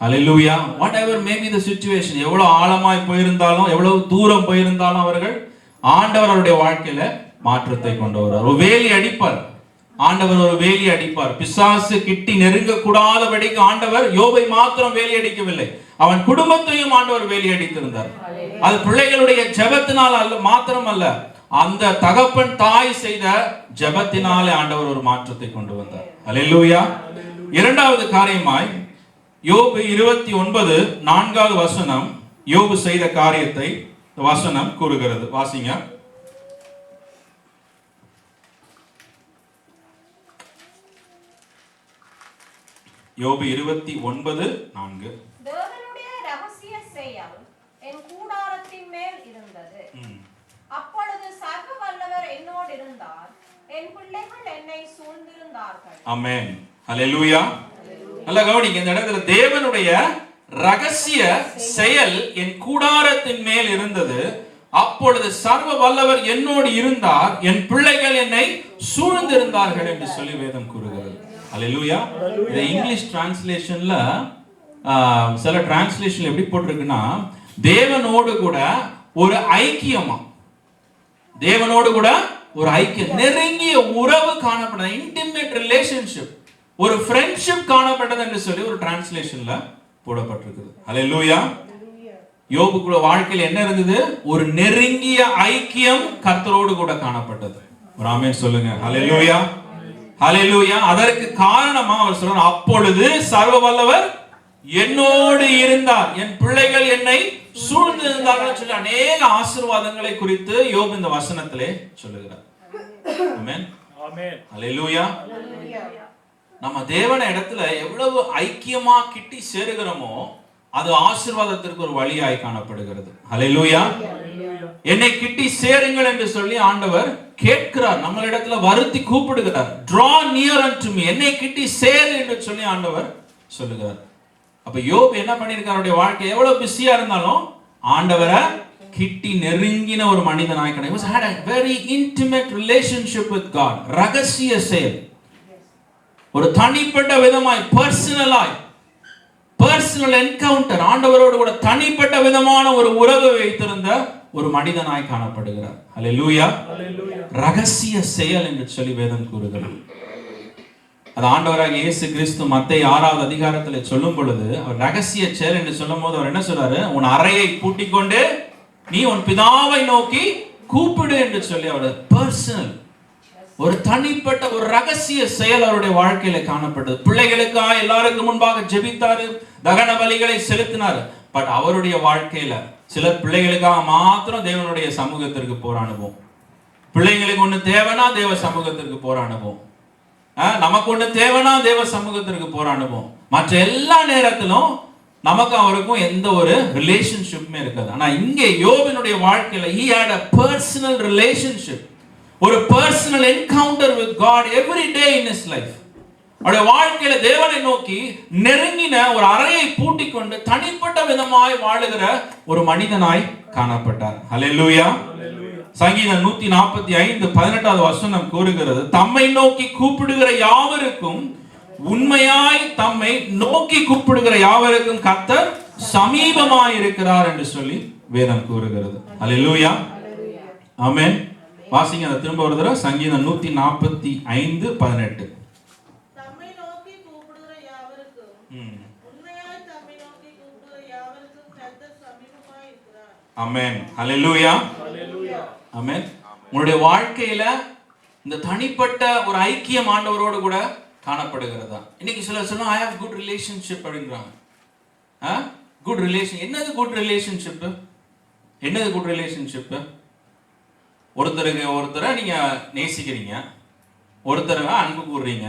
Hallelujah. Whatever may be the situation, எவ்வளவு ஆழமாய் போயிருந்தாலும், எவ்வளவு தூரம் போயிருந்தாலும், அவர்கள் ஆண்டவர் அவருடைய வாழ்க்கையில மாற்றத்தை கொண்டு வருவார். ஒரு வேலி அடிப்பார் ஆண்டவர், ஒரு வேலி அடிப்பார். பிசாசு கிட்டி நெருங்க கூடாதபடிக்கு ஆண்டவர் யோபை மாத்திரம் வேலி அடிக்கவில்லை, அவன் குடும்பத்தையும் ஆண்டவர் வேலி அடித்திருந்தார். அது பிள்ளைகளுடைய ஜெபத்தினால் அல்ல, மாத்திரம் அல்ல, அந்த தகப்பன் தாய் செய்த ஜெபத்தினாலே ஆண்டவர் ஒரு மாற்றத்தை கொண்டு வந்தார். ஹல்லேலூயா. இரண்டாவது காரியமாய் யோபு 29 4வது வசனம் யோபு செய்த காரியத்தை வசனம் கூறுகிறது. வாசிங்க. யோபு 29:4. தேவனுடைய ரகசிய செயல் என் கூடாரத்தின் மேல் இருந்தது. அப்பொழுது சர்வ வல்லவர் என்னோடு இருந்தார், என் பிள்ளைகள் என்னை சூழ்ந்திருந்தார்கள். ஆமென். ஹல்லேலூயா. நல்லா கவனிங்க, இந்த இடத்துல தேவனுடைய ரகசிய செயல் என் கூடாரத்தின் மேல் இருந்தது, அப்பொழுது சர்வ வல்லவர் என்னோடு இருந்தார், என் பிள்ளைகள் என்னை சூழ்ந்திருந்தார்கள் என்று சொல்லி வேதம் கூறுகிறது. ஹல்லேலூயா. இந்த இங்கிலீஷ் டிரான்ஸ்லேஷன்ல சில டிரான்ஸ்லேஷன்ல எப்படி போட்டிருக்குன்னா, தேவனோடு கூட ஒரு ஐக்கியமா, தேவனோடு கூட ஒரு ஐக்கியம், நெருங்கிய உறவு காணப்பட்டது, இன்டிமேட் ரிலேஷன்ஷிப், ஒரு ஃப்ரெண்ட்ஷிப் காணப்பட்டது என்று சொல்லி ஒரு டிரான்ஸ்லேஷன்ல போடப்பட்டிருக்குது. ஹல்லேலூயா. யோபுக்குள்ள வாழ்க்கையில் என்ன இருந்தது? ஒரு நெருங்கிய ஐக்கியம் கர்த்தரோடு கூட காணப்பட்டது. ஒரு ஆமென் சொல்லுங்க. ஹல்லேலூயா. ஹல்லேலூயா. அதற்கு காரணமா அவர் சொல்றார், அப்பொழுது சர்வ வல்லவர் என்னோடு இருந்தார், என் பிள்ளைகள் என்னை சூழ்ந்து இருந்தார்கள் சொல்லி அநேக ஆசீர்வாதங்களை குறித்து யோபு இந்த வசனத்திலே சொல்லுகிறார். ஆமென். ஆமென். ஹல்லேலூயா. நம்ம தேவன இடத்துல எவ்வளவு ஐக்கியமா கிட்டி சேருகிறோமோ அது ஆசீர்வாதத்திற்கு ஒரு வழியாய் காணப்படுகிறது. ஹல்லேலூயா. என்னை கிட்டி சேருங்கள் என்று சொல்லி ஆண்டவர் கேட்கிறார், நம்மளிடத்துல வருத்தி கூப்பிடுகிறார். draw near unto me, என்னை கிட்டி சேரு என்று சொல்லி ஆண்டவர் சொல்லுகிறார். அப்ப யோபு என்ன பண்ணிருக்காருடைய வாழ்க்கை எவ்வளவு பிஸியா இருந்தாலும் ஆண்டவரை கிட்டி நெருங்கின ஒரு மனிதனாய் கிடையாது. he had a very intimate relationship with God. ரகசிய செயல், ஒரு தனிப்பட்ட விதமாய் பர்சனல் என்கவுண்டர், ஆண்டவரோடு கூட தனிப்பட்ட விதமான ஒரு உறவு வைத்திருந்த ஒரு மனிதனாய் காணப்படுகிறார். ஹல்லேலூயா. ரகசிய செயல் என்று சொல்லி வேதம் கூறுகிறது. அது ஆண்டவராகிய இயேசு கிறிஸ்து மத்தேயு 6வது அதிகாரத்தில் சொல்லும் பொழுது அவர் ரகசிய செயல் என்று சொல்லும் போது அவர் என்ன சொல்றாரு? உன் அறையை பூட்டிக் கொண்டு நீ உன் பிதாவை நோக்கி கூப்பிடு என்று சொல்லி அவர் பர்சனல், ஒரு தனிப்பட்ட ஒரு ரகசிய செயல் அவருடைய வாழ்க்கையில காணப்பட்டது. பிள்ளைகளுக்காக எல்லாருக்கும் முன்பாக ஜெபித்தாரு, தகன பலிகளை செலுத்தினார். பட் அவருடைய வாழ்க்கையில சிலர் பிள்ளைகளுக்காக மாத்திரம் தேவனுடைய சமூகத்திற்கு போற அனுபவம், பிள்ளைங்களுக்கு ஒண்ணு தேவைனா தேவ சமூகத்திற்கு போற அனுபவம், நமக்கு ஒண்ணு தேவைனா தேவ சமூகத்திற்கு போற அனுபவம். மற்ற எல்லா நேரத்திலும் நமக்கு அவருக்கும் எந்த ஒரு ரிலேஷன்ஷிப்புமே இருக்காது. ஆனா இங்கே யோபினுடைய வாழ்க்கையில he had a personal relationship, ஒரு personal encounter with God every day in his life. அவருடைய வாழ்க்கையில தேவனை நோக்கி நெருங்கின ஒரு அறையை பூட்டிக் கொண்டு தனிப்பட்ட விதமாய் வாழுகிற ஒரு மனிதனாய் காணப்பட்டார். ஹல்லேலூயா. சங்கீதம் 145:18வது வசனம் கூறுகிறது, தம்மை நோக்கி கூப்பிடுகிற யாவருக்கும், உண்மையாய் தம்மை நோக்கி கூப்பிடுகிற யாவருக்கும் கர்த்தர் சமீபமாய் இருக்கிறார் என்று சொல்லி வேதம் கூறுகிறது. அல்லேலூயா, ஆமென். வாசிங்க அதை திரும்ப ஒரு தடவை. சங்கீதம் 145:18. தம்மை நோக்கி கூப்பிடுகிற யாவருக்கும் உண்மையாய் தம்மை நோக்கி கூப்பிடுகிற யாவருக்கும் கர்த்தர் சமீபமாய் இருக்கிறார். ஆமென். அல்லேலூயா, ஆமென். உங்களுடைய வாழ்க்கையில இந்த தனிப்பட்ட ஒரு ஐக்கியம் ஆண்டவரோடு கூட காணப்படுகிறதா? இன்னைக்கு சிலர் சொல்லுவாங்க ஐ ஹேவ் குட் ரிலேஷன்ஷிப் அப்படின்றாங்க. குட் ரிலேஷன் என்னது? குட் ரிலேஷன்ஷிப் என்னது? குட் ரிலேஷன்ஷிப் ஒருத்தரை நீங்க நேசிக்கிறீங்க, ஒருத்தர் அன்பு கூறுறீங்க,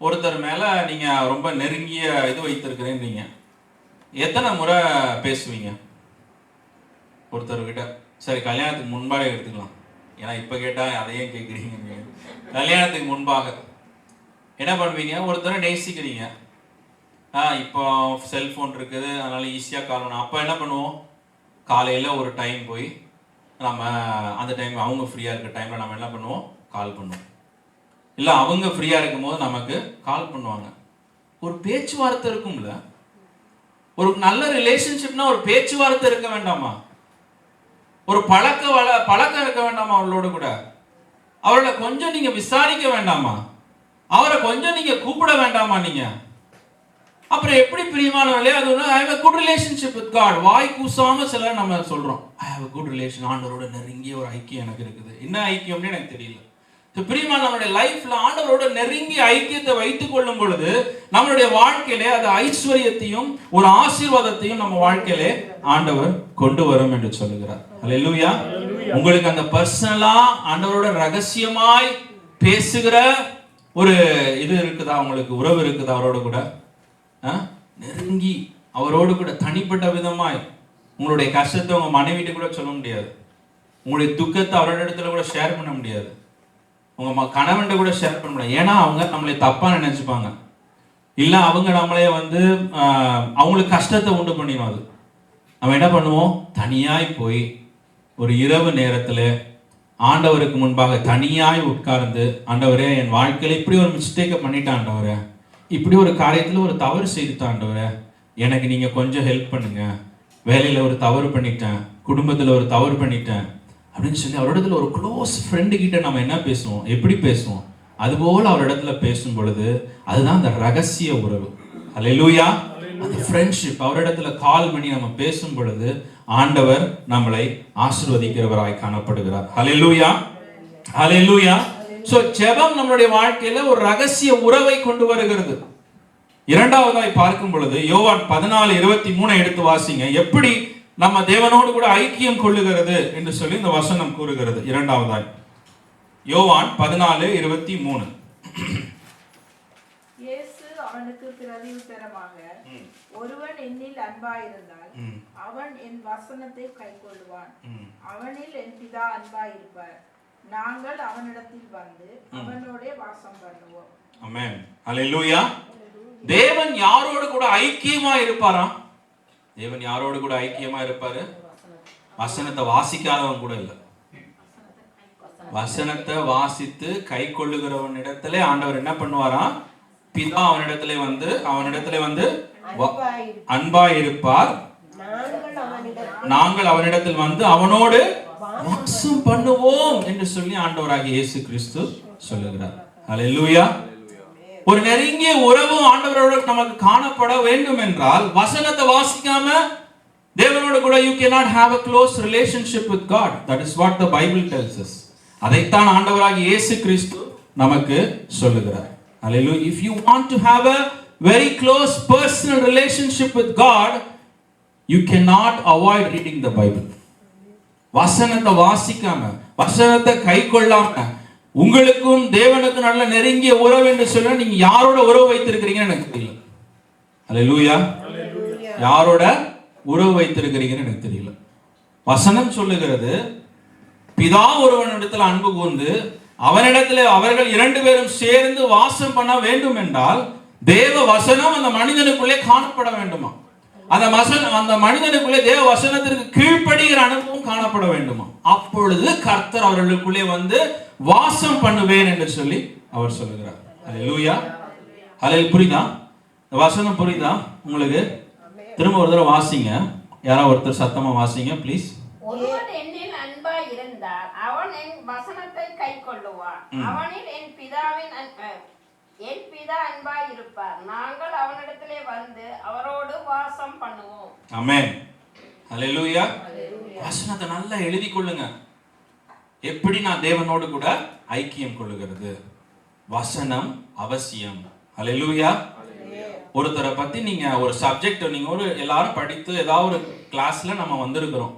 ஒருத்தர் மேல நீங்க ரொம்ப நெருங்கிய இது வைத்திருக்கிறீங்க. எத்தனை முறை பேசுவீங்க ஒருத்தர்கிட்ட? சரி, கல்யாணத்துக்கு முன்பாக எடுத்துக்கலாம், ஏன்னா இப்ப கேட்டா அதையே கேட்குறீங்க. கல்யாணத்துக்கு முன்பாக என்ன பண்ணுவீங்க? ஒருத்தரை நேசிக்கிறீங்க, இப்போ செல்போன் இருக்குது, அதனால ஈஸியாக கால் பண்ணணும். அப்போ என்ன பண்ணுவோம்? காலையில் ஒரு டைம் போய் நம்ம அந்த டைம் அவங்க ஃப்ரீயாக இருக்க டைமில் நம்ம என்ன பண்ணுவோம்? கால் பண்ணுவோம். இல்லை அவங்க ஃப்ரீயாக இருக்கும் போது நமக்கு கால் பண்ணுவாங்க. ஒரு பேச்சுவார்த்தை இருக்கும்ல. ஒரு நல்ல ரிலேஷன்ஷிப்னா ஒரு பேச்சுவார்த்தை இருக்க வேண்டாமா? ஒரு பழக்கம் இருக்க வேண்டாமா? அவளோட கூட அவளை கொஞ்சம் நீங்க விசாரிக்க வேண்டாமா? அவரை கொஞ்சம் நீங்க கூப்பிட வேண்டாமா? நீங்க அப்புறம் எப்படி பிரியமானவர்களே? அது ஒன்று I have a good relationship with God. வாய் கூசாம சில நம்ம சொல்றோம் I have a good relation, ஆண்டவரோட நெருங்கிய ஒரு ஐக்கியம் எனக்கு இருக்குது. என்ன ஐக்கியம்னு எனக்கு தெரியல. பிரியமானவருடைய லைஃப்ல ஆண்டவரோட நெருங்கிய ஐக்கியத்தை வைத்துக் கொள்ளும் பொழுது நம்மளுடைய வாழ்க்கையிலே அது ஐஸ்வர்யத்தையும் ஒரு ஆசீர்வாதத்தையும் நம்ம வாழ்க்கையிலே ஆண்டவர் கொண்டு வரும் என்று சொல்லுகிறார். அல்லேலூயா. உங்களுக்கு அந்த பர்சனலா ஆண்டவரோட ரகசியமாய் பேசுகிற ஒரு இது இருக்குதா? உங்களுக்கு உறவு இருக்குதா அவரோட கூட? நெருங்கி அவரோடு கூட தனிப்பட்ட விதமாய் உங்களுடைய கஷ்டத்தை உங்க மனைவிட்டு கூட சொல்ல முடியாது, உங்களுடைய துக்கத்தை அவரோட இடத்துல கூட ஷேர் பண்ண முடியாது, உங்க கணவன்கிட்ட கூட ஷேர் பண்ண முடியாது. ஏன்னா அவங்க நம்மளை தப்பா நினைச்சுப்பாங்க, இல்ல அவங்க நம்மளே அவங்களுக்கு கஷ்டத்தை உண்டு பண்ணிடும். அது நம்ம என்ன பண்ணுவோம்? தனியாய் போய் ஒரு இரவு நேரத்துல ஆண்டவருக்கு முன்பாக தனியாய் உட்கார்ந்து, ஆண்டவரே என் வாழ்க்கையில இப்படி ஒரு மிஸ்டேக்கை பண்ணிட்டேன் ஆண்டவரே, இப்படி ஒரு காரியத்துல ஒரு தவறு செய்துட்டேன் ஆண்டவரே, எனக்கு நீங்க கொஞ்சம் ஹெல்ப் பண்ணுங்க, வேலையில ஒரு தவறு பண்ணிட்டேன், குடும்பத்துல ஒரு தவறு பண்ணிட்டேன் அப்படின்னு சொல்லி அவரிடத்துல ஒரு க்ளோஸ் ஃப்ரெண்டு கிட்ட நம்ம என்ன பேசுவோம்? எப்படி பேசுவோம்? அதுபோல அவரிடத்துல பேசும் பொழுது அதுதான் அந்த ரகசிய உறவு. அல்லேலூயா. அந்த ஃப்ரெண்ட்ஷிப் அவரிடத்துல கால் பண்ணி நம்ம பேசும் பொழுது ஆண்டவர் நம்மளை ஆசீர்வதிக்கிறவராய் காணப்படுகிறார். அல்லேலூயா, அல்லேலூயா. சோ ஜெபம் நம்மளுடைய வாழ்க்கையில ஒரு ரகசிய உறவை கொண்டு வருகிறது. இரண்டாவதாய் பார்க்கும் பொழுது யோவான் 14:23 எடுத்து வாசிங்க. எப்படி நம்ம தேவனோடு கூட ஐக்கியம் கொள்ளுகிறது என்று சொல்லி இந்த வசனம் கூறுகிறது. இரண்டாவதாய் யோவான் 14:23. இயேசு அவனுக்கு பிரதியுத்தரமாக, ஒருவன் என்னில் அன்பாயிருந்தால் அவன் என் வசனத்தை கைக்கொள்ளுவான், அவனில் என் பிதா அன்பாயிருப்பார், நாங்கள் அவனிடத்தில் வந்து அவனோட வாசம் பண்ணுவோம். ஆமென். அல்லேலூயா. தேவன் யாரோடு கூட ஐக்கியமா இருப்பாராம்? தேவன் யாரோடு கூட ஐக்கியமா இருப்பாரு? வசனத்தை வாசிக்காதவன் கூட இல்ல, வசனத்தை வாசித்து கை கொள்ளுகிறவனிடத்திலே ஆண்டவர் என்ன பண்ணுவாராம்? பிதா அவனிடத்திலே வந்து அன்பாய் இருப்பார், நாங்கள் அவனிடத்தில் வந்து அவனோடு வாசம் பண்ணுவோம் என்று சொல்லி ஆண்டவராகிய இயேசு கிறிஸ்து சொல்லுகிறார். அல்லேலூயா. ஒரு நெருங்கிய உறவு ஆண்டவரோடு நமக்கு காணப்பட வேண்டும் என்றால் வசனத்தை வாசிக்காம தேவனோடு கூட you cannot have a close relationship with God. That is what the Bible tells us. அதைத்தான் ஆண்டவராகிய இயேசு கிறிஸ்து நமக்கு சொல்லுகிறார். Hallelujah. If you want to have a very close personal relationship with God, you cannot avoid reading the Bible. வசனத்தை வாசிக்காம, வசனத்தை கை கொள்ளாம, உங்களுக்கும் தேவனுக்கும் நல்ல நெருங்கிய உறவு என்று சொல்ல நீங்க யாரோட உறவு வைத்திருக்கிறீங்கன்னு எனக்கு தெரியல. அல்லேலூயா. யாரோட உறவு வைத்திருக்கிறீங்கன்னு எனக்கு தெரியல. வசனம் சொல்லுகிறது, பிதா ஒருவனிடத்தில் அன்பு கூர்ந்து அவனிடத்தில் அவர்கள் 2 பேரும் சேர்ந்து வாசம் பண்ண வேண்டும் என்றால் தேவ வசனம் அந்த மனிதனுக்குள்ளே காணப்பட வேண்டுமா? அந்த மனிதனுக்குள்ளே தேவ வசனத்திற்கு கீழ்ப்படுகிற அனுபவம் காணப்பட வேண்டுமா? அப்பொழுது கர்த்தர் அவர்களுக்குள்ளே வந்து வாசம் பண்ணுவேன் என்று சொல்லி அவர் சொல்லுகிறார். அல்லேலூயா. அல்லேலூயா. புரியுதா? வசனம் புரியுதா உங்களுக்கு? திரும்ப ஒரு தடவை வாசிங்க. யாராவது ஒருத்தர் சத்தமா வாசிங்க ப்ளீஸ். ஒருவன் என்னில் அன்பாய் இருந்தால் அவன் என் வசனத்தை கைக்கொள்ளுவான். அவனில் என் பிதா அன்பாய் இருப்பார். நாங்கள் அவனிடத்திலே வந்து அவரோடு வாசம் பண்ணுவோம். ஆமென். ஹல்லேலூயா. வசனத்தை நல்லா எழுதி கொள்ளுங்க. எப்படி நான் தேவனோடு கூட ஐக்கியம் கொள்ளுகிறது? வசனம் அவசியம். ஹல்லேலூயா. ஒருத்தரை பத்தி நீங்க ஒரு சப்ஜெக்ட் நீங்க ஒரு எல்லாரும் படித்து ஏதாவது ஒரு கிளாஸ்ல நம்ம வந்திருக்கிறோம்.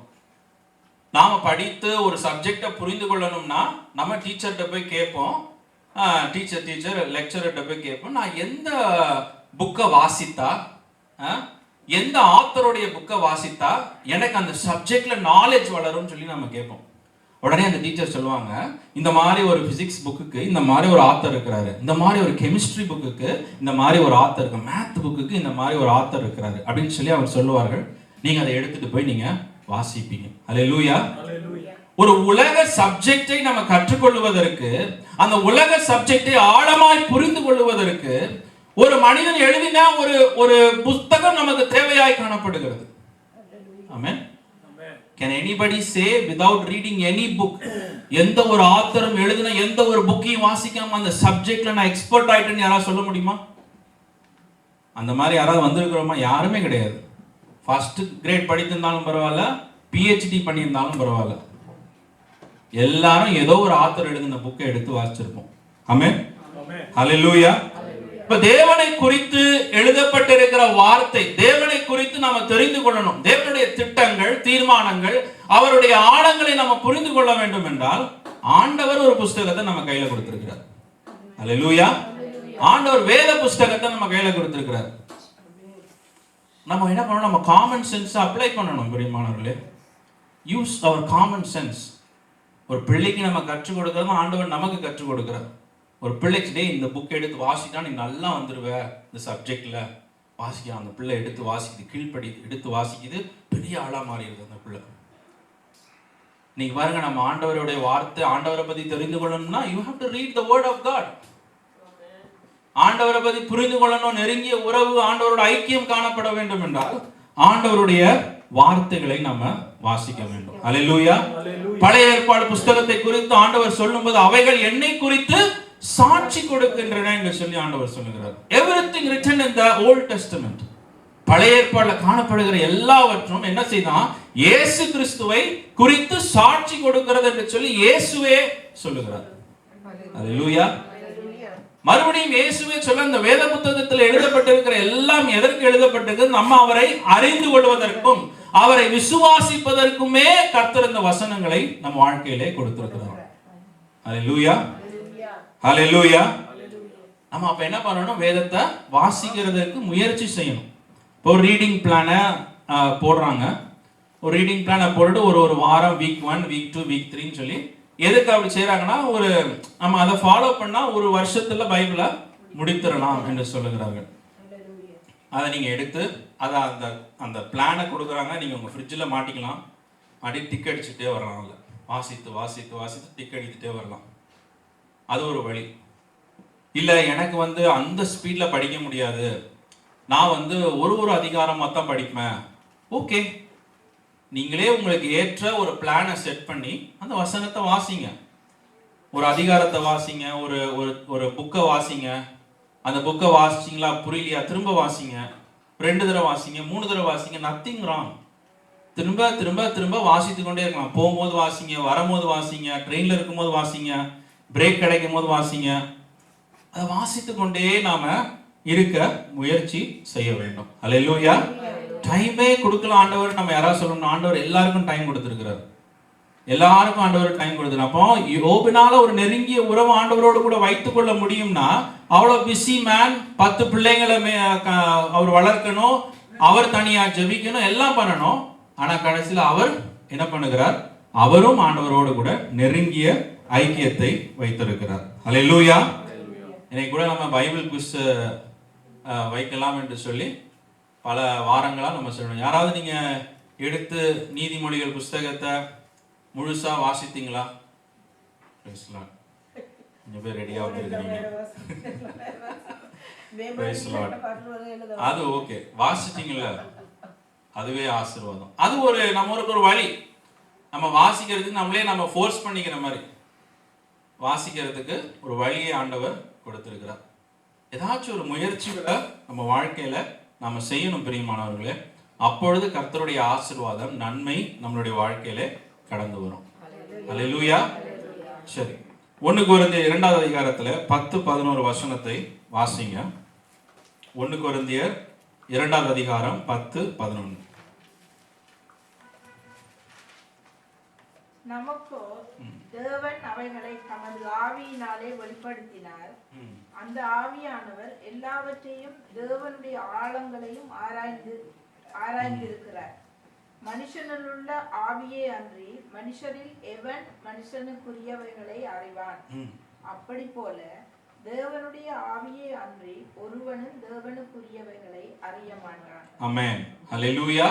நாம படித்து ஒரு சப்ஜெக்டை புரிந்து கொள்ளணும்னா நம்ம டீச்சர்கிட்ட போய் கேட்போம். டீச்சர் லெக்சர்கிட்ட போய் கேட்போம், நான் எந்த புக்கை வாசித்தா, எந்த ஆத்தருடைய புக்கை வாசித்தா எனக்கு அந்த சப்ஜெக்ட்ல நாலேஜ் வளரும்னு சொல்லி நம்ம கேட்போம். உடனே அந்த டீச்சர் சொல்லுவாங்க, இந்த மாதிரி ஒரு பிசிக்ஸ் புக்குக்கு இந்த மாதிரி ஒரு ஆத்தர் இருக்கிறாரு, இந்த மாதிரி ஒரு கெமிஸ்ட்ரி புக்குக்கு இந்த மாதிரி ஒரு ஆத்தர் இருக்கு, மேத் புக்குக்கு இந்த மாதிரி ஒரு ஆத்தர் இருக்கிறாரு அப்படின்னு சொல்லி அவர் சொல்லுவார்கள். நீங்க அதை எடுத்துட்டு போய் நீங்க வாசிப்பீங்க. அல்லேலூயா. ஒரு உலக சப்ஜெக்டை நம்ம கற்றுக்கொள்வதற்கு, அந்த உலக சப்ஜெக்டை ஆழமாய் புரிந்து கொள்வதற்கு ஒரு மனிதன் எழுதின ஒரு புத்தகம் நமக்கு தேவையாய் காணப்படுகிறது. ஆமென். Can anybody say without reading any book, எந்த ஒரு ஆத்தரும் எழுதின எந்த ஒரு புக்கையும் வாசிக்காம அந்த சப்ஜெக்ட்ல நான் எக்ஸ்பர்ட் ஆயிட்டேன்னு யாராவது சொல்ல முடியுமா? அந்த மாதிரி யாராவது வந்திருக்கிறோமா? யாருமே கிடையாது. ஃபர்ஸ்ட் கிரேட் படித்திருந்தாலும் பரவாயில்ல, PhD பண்ணியிருந்தாலும் பரவாயில்ல, எல்லாரும் ஏதோ ஒரு ஆத்தர் எழுதின புக்கை எடுத்து வாசிச்சிருப்போம். ஆமென். ஹல்லேலூயா. இப்ப தேவனை குறித்து எழுதப்பட்டிருக்கிற வார்த்தை, தேவனை குறித்து நாம தெரிந்து கொள்ளணும். தேவனுடைய திட்டங்கள், தீர்மானங்கள், அவருடைய ஆழங்களை நம்ம புரிந்து கொள்ள வேண்டும் என்றால் ஆண்டவர் ஒரு புஸ்தகத்தை நம்ம கையில கொடுத்திருக்கிறார். ஹல்லேலூயா. ஆண்டவர் வேத புஸ்தகத்தை நம்ம கையில கொடுத்திருக்கிறார். நம்ம என்ன பண்ணணும்? நம்ம காமன் சென்ஸ் அப்ளை பண்ணணும். பிரியமானவர்களே, யூஸ் அவர் காமன் சென்ஸ். ஒரு பிள்ளைக்கு நம்ம கற்றுக் கொடுக்கறது ஆண்டவர் நமக்கு கற்றுக் கொடுக்கிறார். ஒரு பிள்ளைக்கு டே இந்த புக் எடுத்து வாசிட்டா நீ நல்லா வந்துடுவ, இந்த சப்ஜெக்ட்ல வாசிக்கலாம். அந்த பிள்ளை எடுத்து வாசிக்குது, கீழ்ப்படி எடுத்து வாசிக்குது, பெரிய ஆளா மாறிடுது அந்த பிள்ளை. நீங்க பாருங்க, நம்ம ஆண்டவருடைய வார்த்தை, ஆண்டவரை பத்தி தெரிந்து கொள்ளணும்னா you have to read the word of God. ஆண்டவரை பத்தி புரிந்து கொள்ளணும், நெருங்கிய உறவு, ஆண்டவரோட ஐக்கியம் காணப்பட வேண்டும் என்றால் ஆண்டவருடைய வார்த்தைகளை நம்ம வாசிக்க வேண்டும். அல்லேலூயா. பழைய ஏற்பாடு புஸ்தகத்தை குறித்து ஆண்டவர் சொல்லும்போது அவைகள் என்னை குறித்து சாட்சி கொடுக்கின்றன என்று சொல்லி ஆண்டவர் சொல்லுகிறார். Everything written in the Old Testament, பழைய ஏற்பாடுல காணப்படுகிற எல்லாவற்றும் என்ன செய்தான்? இயேசு கிறிஸ்துவை குறித்து சாட்சி கொடுக்கிறது என்று சொல்லி இயேசுவே சொல்லுகிறார். அல்லேலூயா. மறுபடியும் இயேசுவே சொல்ல, இந்த வேத புத்தகத்தில் எழுதப்பட்டிருக்கிற எல்லாம் எதற்கு எழுதப்பட்டது? நம்ம அவரை அறிந்து கொள்வதற்கும் அவரை விசுவாசிப்பதற்குமே கர்த்தர் இந்த வசனங்களை நம்ம வாழ்க்கையிலே கொடுத்திருக்கிறார். அல்லேலூயா. ஹல்லேலூயா. நம்ம அப்ப என்ன பண்ணணும்? வேதத்தை வாசிக்கிறதுக்கு முயற்சி செய்யணும். இப்போ ரீடிங் பிளானை போடுறாங்க. ஒரு ரீடிங் பிளானை போட்டுட்டு ஒரு வாரம் வீக் 1, வீக் 2, வீக் 3 சொல்லி எதுக்கு அப்படி செய்யறாங்கன்னா, நம்ம அதை ஃபாலோ பண்ணா ஒரு வருஷத்துல பைபிளை முடித்திடலாம் என்று சொல்லுகிறார்கள். அதை நீங்க எடுத்து அதை அந்த பிளானை கொடுக்குறாங்க. நீங்க உங்க ஃப்ரிட்ஜில் மாட்டிக்கலாம், மாட்டி டிக் அடிச்சுட்டே வரலாம். இல்லை வாசித்து வாசித்து வாசித்து டிக் அடித்துட்டே வரலாம். அது ஒரு வழி. இல்லை எனக்கு அந்த ஸ்பீட்ல படிக்க முடியாது, நான் ஒரு அதிகாரமாக தான் படிப்பேன். ஓகே, நீங்களே உங்களுக்கு ஏற்ற ஒரு பிளானை செட் பண்ணி அந்த வசனத்தை வாசிங்க. ஒரு அதிகாரத்தை வாசிங்க, ஒரு புக்கை வாசிங்க. அந்த புக்கை வாசிச்சிங்களா, புரியலையா, திரும்ப வாசிங்க. 2 தடவை வாசிங்க, 3 தடவை வாசிங்க. Nothing wrong. திரும்ப திரும்ப திரும்ப வாசித்து கொண்டே இருக்கலாம். போகும்போது வாசிங்க, வரும்போது வாசிங்க, ட்ரெயின்ல இருக்கும்போது வாசிங்க, பிரேக் கிடைக்கும் போது வாசிங்க. அதை வாசித்து கொண்டே நாம இருக்க முயற்சி செய்ய வேண்டும். அல்லேலூயா. டைமே கொடுக்கலாம் ஆண்டவர். நம்ம யாராவது சொல்லணும், ஆண்டவர் எல்லாருக்கும் டைம் கொடுத்திருக்கிறார். எல்லாருக்கும் ஆண்டவர் டைம் கொடுத்துரு. அப்போ யோபினால ஒரு நெருங்கிய உறவு ஆண்டவரோடு கூட வைத்துக் கொள்ள முடியும்னா, அவ்வளவு பிஸி மேன், 10 பிள்ளைங்களை அவர் வளர்க்கணும், அவர் தனியா ஜெபிக்கணும், எல்லாம் பண்ணணும். ஆனா கடைசியில் அவர் என்ன பண்ணுகிறார்? அவரும் ஆண்டவரோடு கூட நெருங்கிய ஐக்கியத்தை வைத்திருக்கிறார். அல்லேலூயா. இன்னைக்கு கூட நம்ம பைபிள் குவிஸ் வைக்கலாம் என்று சொல்லி பல வாரங்களா நம்ம சொல்லணும். யாராவது நீங்க எடுத்து நீதிமொழிகள் புஸ்தகத்தை முழுசா வாசித்தீங்களா? கொஞ்சம் பேர் ரெடியா வந்துருக்கீங்க. அது ஓகே, வாசிட்டீங்களா? அதுவே ஆசீர்வாதம். அது நம்மளுக்கு ஒரு வழி. நம்ம வாசிக்கிறதுக்கு நம்மளே நம்ம ஃபோர்ஸ் பண்ணிக்கிற மாதிரி வாசிக்கிறதுக்கு ஒரு வழியை ஆண்டவர் கொடுத்திருக்கிறார். ஏதாச்சும் ஒரு முயற்சிகளை நம்ம வாழ்க்கையில நம்ம செய்யணும் பிரியமானவர்களே. அப்பொழுது கர்த்தருடைய ஆசீர்வாதம், நன்மை நம்மளுடைய வாழ்க்கையில கடந்து வரும். அல்லேலூயா. சரி, 1 கொரிந்தியர் 2வது அதிகாரத்துல 10-11 வசனத்தை வாசிங்க. 1 கொரிந்தியர் 2வது அதிகாரம் 10-11. நமக்கோ தேவன் அவைகளை தமது ஆவியினாலே வெளிப்படுத்தினார். அந்த ஆவியானவர் எல்லாவற்றையும் தேவனுடைய ஆழங்களையும் ஆராய்ந்திருக்கிறார். மனுஷனில் உள்ள ஆவியே அன்றி மனுஷரில் எவன் மனுஷனுக்குரியவைகளை அறிவான்? அப்படி போல தேவனுடைய ஆவியே அன்றி ஒருவனும் தேவனுக்குரியவைகளை அறிய மாட்டான். ஆமென். அல்லேலூயா.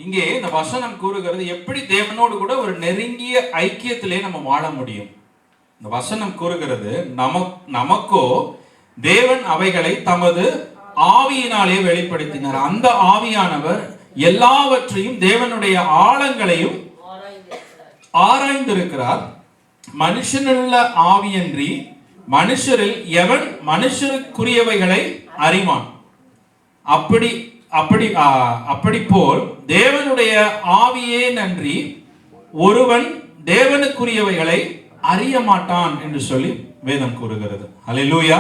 இங்கே இந்த வசனம் கூறுகிறது எப்படி தேவனோடு கூட ஒரு நெருங்கிய ஐக்கியத்திலே நம்ம வாழ முடியும். இந்த வசனம் கூறுகிறது நமக்கோ தேவன் அவைகளை தமது ஆவியினாலே வெளிப்படுத்தினார். அந்த ஆவியானவர் எல்லாவற்றையும் தேவனுடைய ஆழங்களையும் ஆராய்ந்திருக்கிறார். மனுஷனுள்ள ஆவியன்றி மனுஷரில் எவன் மனுஷருக்குரியவைகளை அறிவான்? அப்படி போல் தேவனுடைய ஆவியே நன்றி ஒருவன் தேவனுக்குரியவைகளை அறிய மாட்டான் என்று சொல்லி வேதம் கூறுகிறது. அல்லேலூயா.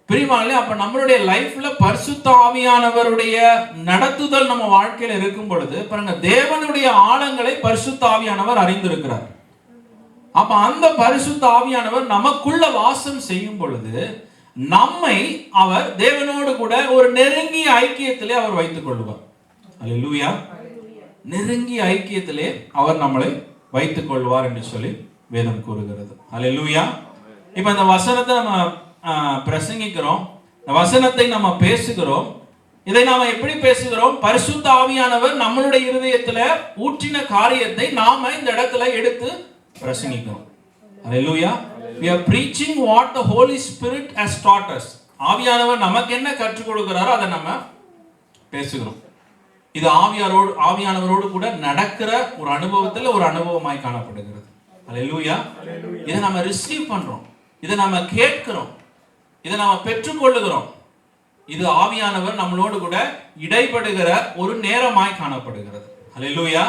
பிரியமானவர்களே, அப்ப நம்மளுடைய லைஃப்ல பரிசுத்த ஆவியானவருடைய நடத்துதல் நம்ம வாழ்க்கையில இருக்கும் பொழுது பாருங்க, தேவனுடைய ஆழங்களை பரிசுத்த ஆவியானவர் அறிந்திருக்கிறார். அப்ப அந்த பரிசுத்த ஆவியானவர் நமக்குள்ள வாசம் செய்யும் பொழுது நம்மை அவர் தேவனோடு கூட ஒரு நெருங்கிய ஐக்கியத்திலே அவர் வைத்துக் கொள்வார். அல்லேலூயா. நெருங்கிய ஐக்கியத்திலே அவர் நம்மளை வைத்துக் கொள்வார் என்று சொல்லி வேதம் கூறுகிறது. அல்லேலூயா. இப்ப இந்த வசனத்தை நம்ம பிரசங்கிக்கிறோம், இந்த வசனத்தை நம்ம பேசுகிறோம். இதை நாம எப்படி பேசுகிறோம்? பரிசுத்த ஆவியானவர் நம்மளுடைய இருதயத்துல ஊற்றின காரியத்தை நாம இந்த இடத்துல எடுத்து பிரசங்கிக்கிறோம். Hallelujah. We are preaching what the Holy Spirit has taught us. ஆவியானவர் நமக்கு என்ன கற்றுக் கொடுக்கிறாரோ அதை நம்ம பேசுகிறோம். இது ஆவியானவரோடு கூட நடக்கிற ஒரு அனுபவத்தில் ஒரு அனுபவமாய் காணப்படுகிறது. Hallelujah. இதை நம்ம ரிசீவ் பண்றோம், இதை நம்ம கேட்கிறோம், இதை நாம பெற்றுக்கொள்ளுகிறோம். இது ஆவியானவர் நம்மளோடு கூட இடைப்படுகிற ஒரு நேரமாய் காணப்படுகிறது. ஹல்லேலூயா.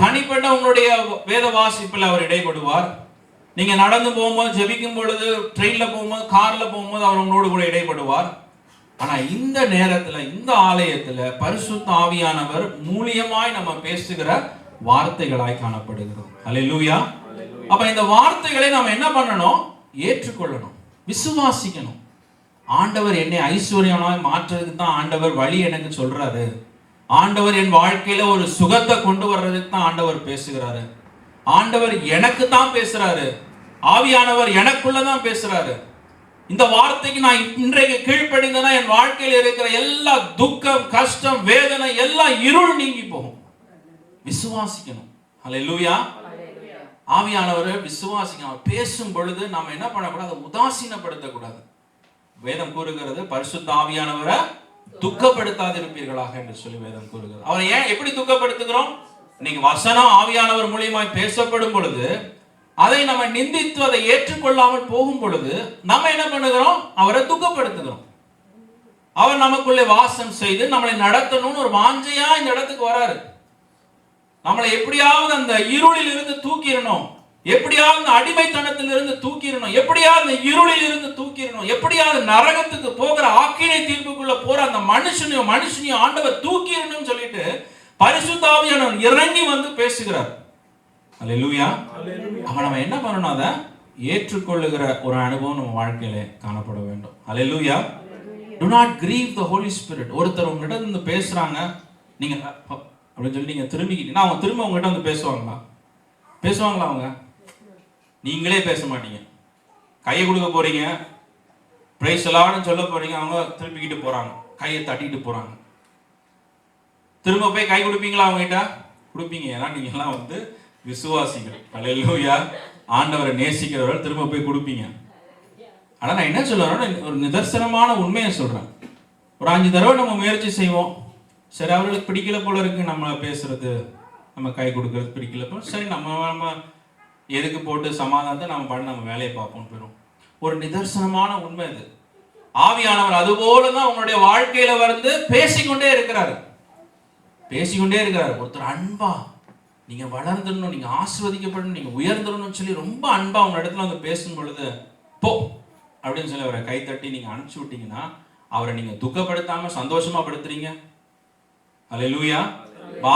தனிப்பட்ட உங்களுடைய வேத வாசிப்பில் அவர் இடைப்படுவார். நீங்க நடந்து போகும்போது, ஜெபிக்கும் பொழுது, ட்ரெயின்ல போகும்போது, கார்ல போகும்போது அவர் உங்களோடு கூட இடைப்படுவார். ஆனா இந்த நேரத்துல, இந்த ஆலயத்துல பரிசுத்த ஆவியானவர் மூலியமாய் நம்ம பேசுகிற வார்த்தைகளாய் காணப்படுகிறது. ஹல்லேலூயா. அப்ப இந்த வார்த்தைகளை நாம என்ன பண்ணணும்? ஏற்றுக்கொள்ளணும், விசுவாசிக்கணும். ஆண்டவர் என்னை ஐஸ்வர்யமாய் மாற்றுறதுக்கு தான் ஆண்டவர் வழி எனக்கு சொல்றாரு. ஆண்டவர் என் வாழ்க்கையில ஒரு சுகத்தை கொண்டு வர்றதுக்கு தான் ஆண்டவர் பேசுகிறாரு. ஆண்டவர் எனக்கு தான் பேசுறாரு. ஆவியானவர் எனக்குள்ளதான் பேசுறாரு. இந்த வார்த்தைக்கு நான் இன்றைக்கு கீழ்ப்படிந்தேன்னா என் வாழ்க்கையில் இருக்கிற எல்லா துக்கம், கஷ்டம், வேதனை எல்லாம் இருள் நீங்கி போகும். விசுவாசிக்கணும். ஹல்லேலூயா. ஆவியானவரை விசுவாசிக்கணும். பேசும் பொழுது நாம என்ன பண்ணக்கூடாது? உதாசீனப்படுத்தக்கூடாது. வேதம் கூறுகிறது பரிசுத்த ஆவியானவரை துக்கப்படுத்தாதிருப்பீர்களாக என்று சொல்லி வேதம் கூறுகிறது. அவரை ஏன் எப்படி துக்கப்படுத்துகிறோம்? இன்னைக்கு வசனம் ஆவியானவர் மூலியமாய் பேசப்படும் பொழுது அதை நம்ம நிந்தித்து அதை ஏற்றுக்கொள்ளாமல் போகும் பொழுது நம்ம என்ன பண்ணுகிறோம்? அவரை துக்கப்படுத்துகிறோம். அவர் நமக்குள்ளே வாசம் செய்து நம்மளை நடத்தணும்னு ஒரு வாஞ்சையா இந்த இடத்துக்கு வராரு. நம்மளை எப்படியாவது அந்த இருளில் இருந்து தூக்கிடணும், எப்படியாவது அந்த அடிமைத்தனத்தில் இருந்து தூக்கிடணும், எப்படியாவது அந்த இருளில் இருந்து தூக்கிடணும், எப்படியாவது நரகத்துக்கு போகிற ஆக்கினை தீர்ப்புக்குள்ள போற அந்த மனுஷனையும் ஆண்டவர் தூக்கிடணும்னு சொல்லிட்டு பரிசுத்த ஆவியானவர் இறங்கி வந்து பேசுகிறார். அல்லேலூயா. அப்ப நம்ம என்ன பண்ணணும்? அதை ஏற்றுக்கொள்ளுகிற ஒரு அனுபவம் நம்ம வாழ்க்கையில காணப்பட வேண்டும். அல்லேலூயா. Do not grieve the Holy Spirit. ஒருத்தர் உங்ககிட்ட இருந்து பேசுறாங்க, நீங்க அப்படின்னு சொல்லி நீங்க திரும்பிக்கிட்டீங்கன்னா அவங்க திரும்ப உங்ககிட்ட வந்து பேசுவாங்களா? அவங்க நீங்களே பேச மாட்டீங்க. கையை கொடுக்க போறீங்க, பிரைஸ் எல்லாம் சொல்ல போறீங்க, அவங்க திருப்பிக்கிட்டு போறாங்க, கையை தட்டிட்டு போறாங்க. திரும்ப போய் கை கொடுப்பீங்களா? அவங்ககிட்ட கொடுப்பீங்க. ஏன்னா நீங்க எல்லாம் வந்து விசுவாசிகள். அல்லேலூயா. ஆண்டவரை நேசிக்கிறவர்கள் திரும்ப போய் கொடுப்பீங்க. ஆனா நான் என்ன சொல்றேன், ஒரு நிதர்சனமான உண்மையை சொல்றேன். ஒரு 5 தடவை நம்ம முயற்சி செய்வோம், சரி அவர்களுக்கு பிடிக்கல போல இருக்கு நம்ம பேசுறது, நம்ம கை கொடுக்கறது பிடிக்கல போல, சரி நம்ம எதுக்கு போட்டு சமாதானத்தை நம்ம பண்ணி நம்ம வேலையை பார்ப்போம் போயிடும். ஒரு நிதர்சனமான உண்மை இது. ஆவியானவர் அதுபோலதான் உங்களுடைய வாழ்க்கையில வந்து பேசிக்கொண்டே இருக்கிறாரு. ஒருத்தர் அன்பா நீங்க வளர்ந்துடணும், நீங்க ஆசீர்வதிக்கப்படணும், நீங்க உயர்ந்துடணும்னு சொல்லி ரொம்ப அன்பா உங்க இடத்துல வந்து பேசும் பொழுது போ அப்படின்னு சொல்லி அவரை கை தட்டி நீங்க அனுப்பிச்சு விட்டீங்கன்னா அவரை நீங்க துக்கப்படுத்தாம சந்தோஷமா படுத்துறீங்க. அல்லேலூயா.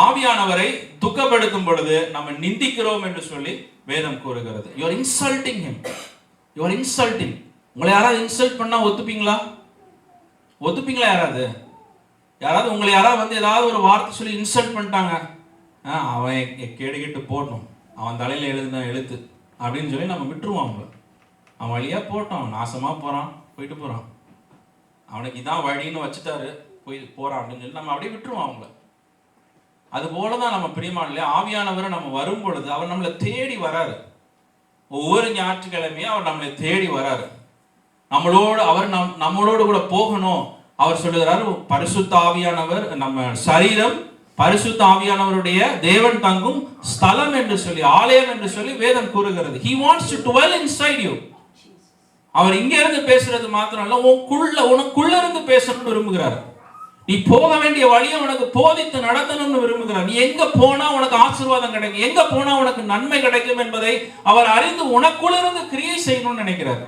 ஆவியானவரை துக்கப்படுத்தும் பொழுது நம்ம நிந்திக்கிறோம் என்று சொல்லி வேதம் கூறுகிறது. You are insulting him. உங்களை யாராவது இன்சல்ட் பண்ணா ஒத்துப்பீங்களா? யாராவது உங்களை யாராவது வந்து ஏதாவது ஒரு வார்த்தை சொல்லி இன்சல்ட் பண்ணிட்டாங்க, அவன் கேடு கேட்டு போடணும், அவன் தலையில எழுதுன எழுத்து அப்படின்னு சொல்லி நம்ம விட்டுருவோம். அவன் வழியா போட்டோம், நாசமா போயிட்டு போறான், அவனுக்கு இதான் வழின்னு வச்சுட்டாரு போறான் அப்படின்னு சொல்லி நம்ம அப்படியே விட்டுருவோம் அவங்கள. அது போலதான் நம்ம பிரியமானே ஆவியானவரை நம்ம வரும் பொழுது அவர் நம்மளை தேடி வராரு. ஒவ்வொரு ஞாயிற்றுக்கிழமையும் அவர் நம்மளை தேடி வராரு. நம்மளோடு கூட போகணும். அவர் சொல்லுகிறார், பரிசுத்த ஆவியானவர் நம்ம சரீரம் பரிசுத்த ஆவியானவருடைய தேவன் தங்கும் ஸ்தலம் என்று சொல்லி, ஆலயம் என்று சொல்லி வேதம் கூறுகிறது. He wants to dwell inside you. அவர் இங்க இருந்து பேசுறது மாத்திரம் இல்ல, உனக்குள்ள இருந்து பேசணும்னு விரும்புகிறார். நீ போக வேண்டிய வழியை உனக்கு போதித்து நடத்தணும்னு விரும்புகிறார். நீ எங்க போனா உனக்கு ஆசீர்வாதம் கிடைக்கும், எங்க போனா உனக்கு நன்மை கிடைக்கும் என்பதை அவர் அறிந்து உனக்குள்ள இருந்து கிரியை செய்யணும்னு நினைக்கிறார்.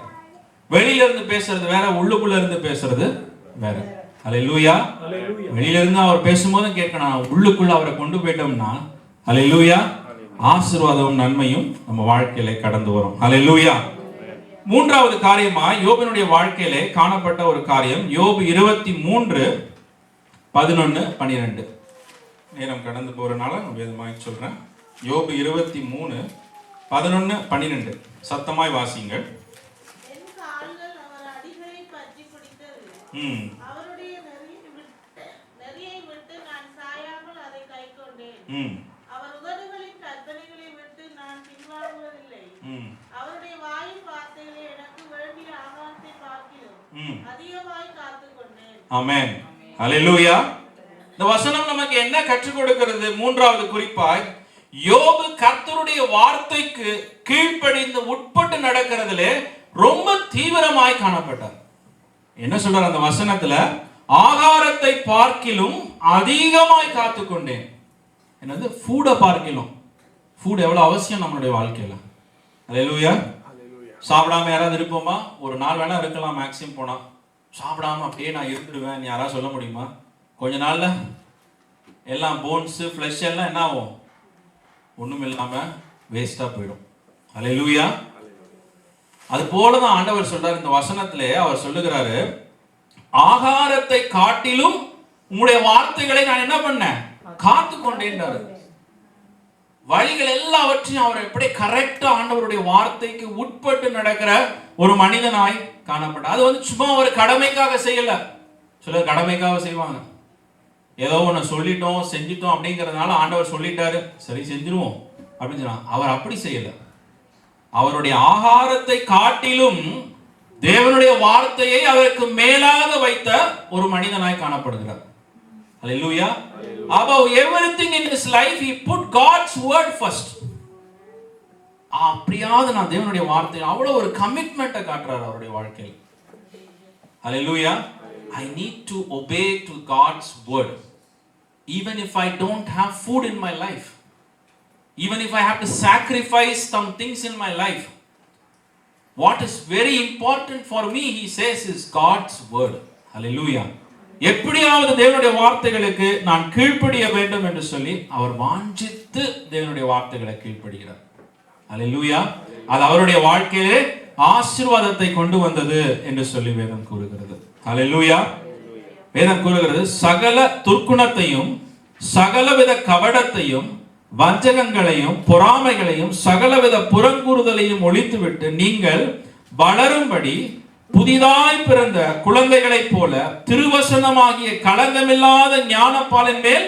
வெளியில இருந்து பேசுறது வேற, உள்ளுக்குள்ள இருந்து பேசுறது வேற. அல்லேலூயா. வெளியில இருந்து அவர் பேசும்போது கேட்கணும், உள்ளுக்குள்ள அவரை கொண்டு போயிட்டோம்னா அல்லேலூயா ஆசீர்வாதமும் நன்மையும் நம்ம வாழ்க்கையில கடந்து வரும். அல்லேலூயா. மூன்றாவது காரியமா யோபினுடைய வாழ்க்கையிலே காணப்பட்ட ஒரு காரியம், யோபு 23:11-12. நேரம் கடந்து போறதுனால வேதமாய் சொல்றேன். யோபு 23:11-12 சத்தமாய் வாசிங்கள். என் கால்கள் அவர் அடிகளை பற்றி பிடித்தது. அவருடைய நெறியை விட்டு நான் சாயாமல் அதை கைக்கொண்டேன். அவர் உதடுகளின் கற்பனைகளை விட்டு நான் பின்வாங்குவதில்லை. அவருடைய வாயின் வார்த்தைகளை எனக்கு வேண்டிய ஆகாரத்தை பார்க்கிலும் அதிகமாய் காத்துக்கொண்டேன். ஆமென். அல்லேலூயா. இந்த வசனம் நமக்கு என்ன கற்றுக் கொடுக்கிறது? மூன்றாவது குறிப்பாய் யோபு கர்த்தருடைய வார்த்தைக்கு கீழ்ப்படிந்து உட்பட்டு நடக்கிறதுல ரொம்ப தீவிரமாய் காணப்பட்டார். என்ன சொல்றார் அந்த வசனத்துல? ஆகாரத்தை பார்க்கிலும் அதிகமாய் காத்துக்கொண்டேன். என்னது? ஃபுட பார்க்கிலும். ஃபுட் எவ்வளவு அவசியம் நம்மளுடைய வாழ்க்கையில. அல்லேலூயா. சாப்பிடாம யாராவது இருப்போமா? ஒரு நாள் வேணா இருக்கலாம் மேக்ஸிமம் போனா. சாப்பிடாம அப்படியே நான் இருந்துடுவேன் யாராவது சொல்ல முடியுமா? கொஞ்ச நாள்ல எல்லாம் போன்ஸ் ஃப்ளஷ் எல்லாம் என்ன ஆகும்? ஒண்ணும் இல்லாம வேஸ்டா போயிடும். அல்லேலூயா. அது போலதான் ஆண்டவர் சொல்றாரு இந்த வசனத்திலே. அவர் சொல்லுகிறாரு, ஆகாரத்தை காட்டிலும் உங்களுடைய வார்த்தைகளை நான் என்ன பண்ணேன்? காத்து கொண்டேன்றாரு. வழிகள் எல்லாவற்றையும் அவர் எப்படி கரெக்டா ஆண்டவருடைய வார்த்தைக்கு உட்பட்டு நடக்கிற ஒரு மனிதனாய் காணப்பட்டார். அது வந்து சும்மா ஒரு கடமைக்காக செய்யல. சிலர் கடமைக்காக செய்வாங்க. ஏதோ ஒன்று சொல்லிட்டோம் செஞ்சிட்டோம் அப்படிங்கிறதுனால ஆண்டவர் சொல்லிட்டாரு சரி செஞ்சிருவோம் அப்படின்னு சொன்னாங்க. அவர் அப்படி செய்யல. அவருடைய ஆகாரத்தை காட்டிலும் தேவனுடைய வார்த்தையை அவருக்கு மேலாக வைத்த ஒரு மனிதனாய் காணப்படுகிறார். Hallelujah. Above everything in his life he put God's word first. அப்படியாவது நான் தேவனுடைய வார்த்தை அவ்வளவு ஒரு கமிட்மெண்ட்டை காட்டுறாரு அவருடைய வாழ்க்கையில். Hallelujah. I need to obey to God's word even if I don't have food in my life, even if I have to sacrifice some things in my life. What is very important for me, he says, is God's word. Hallelujah. எப்படியாவது தேவனுடைய வார்த்தைகளுக்கு நான் கீழ்ப்படிய வேண்டும் என்று சொல்லி அவர் வாஞ்சித்து தேவனுடைய வார்த்தைகளை கீழ்ப்படுகிறார். அல்லேலூயா. அது அவருடைய வாழ்க்கையிலே ஆசீர்வாதத்தை கொண்டு வந்தது என்று சொல்லி வேதம் கூறுகிறது. அல்லேலூயா. வேதம் கூறுகிறது, சகல துர்க்குணத்தையும் சகலவித கபடத்தையும் வஞ்சகங்களையும் பொறாமைகளையும் சகலவித புறங்கூறுதலையும் ஒழித்துவிட்டு நீங்கள் வளரும்படி புதிதாய் பிறந்த குழந்தைகளைப் போல திருவசனமாகிய களங்கமில்லாத ஞானப்பாலின் மேல்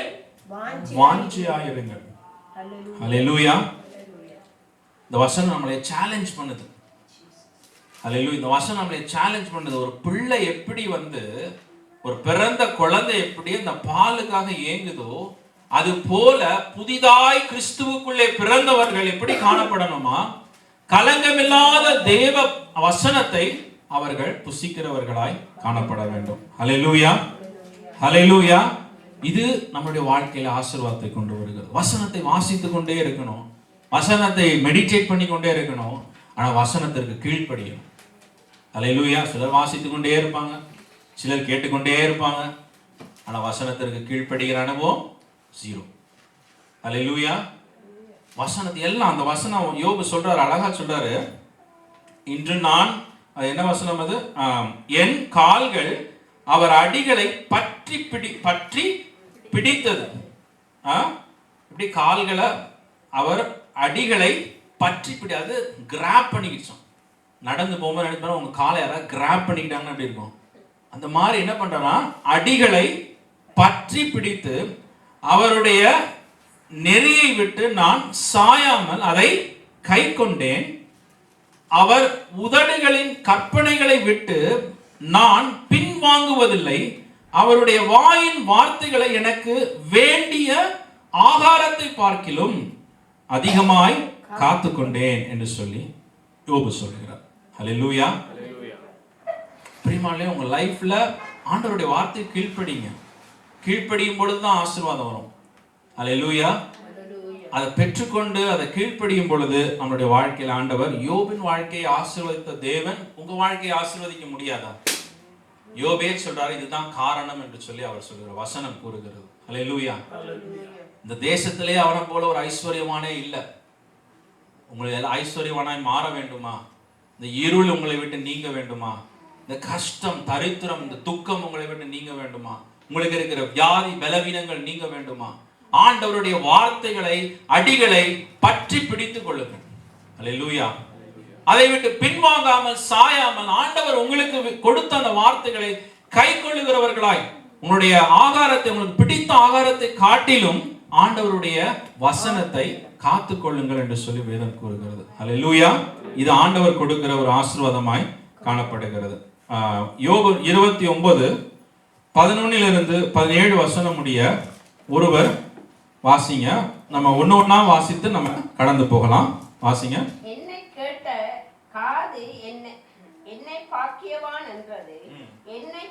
வாஞ்சியாயிருங்கள். அல்லேலூயா. இந்த வசனம் நம்மளை சேலஞ்ச் பண்ணுது. அல்லேலூயா. இந்த வசனம் நம்மளை சேலஞ்ச் பண்ணுது. ஒரு பிள்ளை எப்படி வந்து ஒரு பிறந்த குழந்தை எப்படி அந்த பாலுக்காக ஏங்குதோ அது போல புதிதாய் கிறிஸ்துவுக்குள்ளே பிறந்தவர்கள் எப்படி காணப்படணுமா? கலங்கமில்லாத தேவ வசனத்தை அவர்கள் புசிக்கிறவர்களாய் காணப்பட வேண்டும். ஹல்லேலூயா, ஹல்லேலூயா. இது நம்முடைய வாழ்க்கையில ஆசீர்வாதத்தை கொண்டு வருகிறது. வசனத்தை வாசித்துக் கொண்டே இருக்கணும், வசனத்தை மெடிடேட் பண்ணி கொண்டே இருக்கணும். ஆனா வசனத்திற்கு கீழ்ப்படியணும். ஹல்லேலூயா. சிலர் வாசித்துக் கொண்டே இருப்பாங்க, சிலர் கேட்டுக்கொண்டே இருப்பாங்க. ஆனா வசனத்திற்கு கீழ்ப்படுகிற அனுபவம் ஜீரோ. ஹல்லேலூயா. வசனத்தை எல்லாம் அந்த வசனம் யோபு சொல்றாரு, அழகா சொல்றாரு. இன்று நான், அது என்ன வசனம் அது? என் கால்கள் அவர் அடிகளை பற்றி பிடித்தது. இப்படி கால்களை அவர் அடிகளை பற்றி அது கிராப் பண்ணிக்கிச்சோம். நடந்து போகும்போது நினைப்பாரு உங்க காலை யாராவது கிராப் பண்ணிக்கிட்டாங்கன்னு அப்படி இருக்கும். அந்த மாதிரி என்ன பண்றா, அடிகளை பற்றி பிடித்து அவருடைய நெறியை விட்டு நான் சாயாமல் அதை கை கொண்டேன். அவர் உதடுகளின் கற்பனைகளை விட்டு நான் பின்வாங்குவதில்லை. அவருடைய வாயின் வார்த்தைகளை எனக்கு வேண்டிய ஆகாரத்தை பார்க்கிலும் அதிகமாய் காத்துக்கொண்டேன் என்று சொல்லி யோபு சொல்கிறார். ஹல்லேலூயா. பிரியமானவர்களே, உங்க லைஃப்ல ஆண்டவருடைய வார்த்தை கீழ்ப்படிங்க. கீழ்ப்படியும் பொழுதுதான் ஆசீர்வாதம் வரும். ஹல்லேலூயா. அதை பெற்றுக்கொண்டு அதை கீழ்ப்படியும் பொழுது நம்மளுடைய வாழ்க்கையில் ஆண்டவர் யோபின் வாழ்க்கையை ஆசீர்வதித்த தேவன் உங்க வாழ்க்கையை ஆசீர்வதிக்க முடியாதா? யோபே சொல்றாரு, இதுதான் காரணம் என்று சொல்லி அவர் சொல்கிறார். வசனம் கூறுகிறது. ஹல்லேலூயா. இந்த தேசத்திலே அவனை போல ஒரு ஐஸ்வர்யவானே இல்லை. உங்களை எல்லாம் ஐஸ்வர்யவானாய் மாற வேண்டுமா? இந்த இருள் உங்களை விட்டு நீங்க வேண்டுமா? இந்த கஷ்டம், தரித்திரம், இந்த துக்கம் உங்களை விட்டு நீங்க வேண்டுமா? உங்களுக்கு இருக்கிற வியாதி, பலவீனங்கள் நீங்க வேண்டுமா? ஆண்டவருடைய வார்த்தைகளை, அடிகளை பற்றி பிடித்துக் கொள்ளுங்கள். ஹல்லேலூயா. அதை விட்டு பின்வாங்காமல், சாயாமல், ஆண்டவர் உங்களுக்கு கொடுத்த அந்த வார்த்தைகளை கை கொள்ளுகிறவர்களாய், உங்களுடைய ஆகாரத்தை, உங்களுக்கு பிடித்த ஆகாரத்தை காட்டிலும் ஆண்டவருடைய வசனத்தை காத்துக் கொள்ளுங்கள் என்று சொல்லி வேதம் கூறுகிறது. ஹல்லேலூயா. இது ஆண்டவர் கொடுக்கிற ஒரு ஆசீர்வாதமாய் காணப்படுகிறது. யோபு 29:11-17 வசனம் முடிய ஒருவர் வாசிங்க. நம்ம ஒண்ணு ஒண்ணா வாசித்து நம்ம கடந்து போகலாம். வாசிங்க. என்னை கேட்ட காது என்னை பாக்கியவான் என்றது, என்னை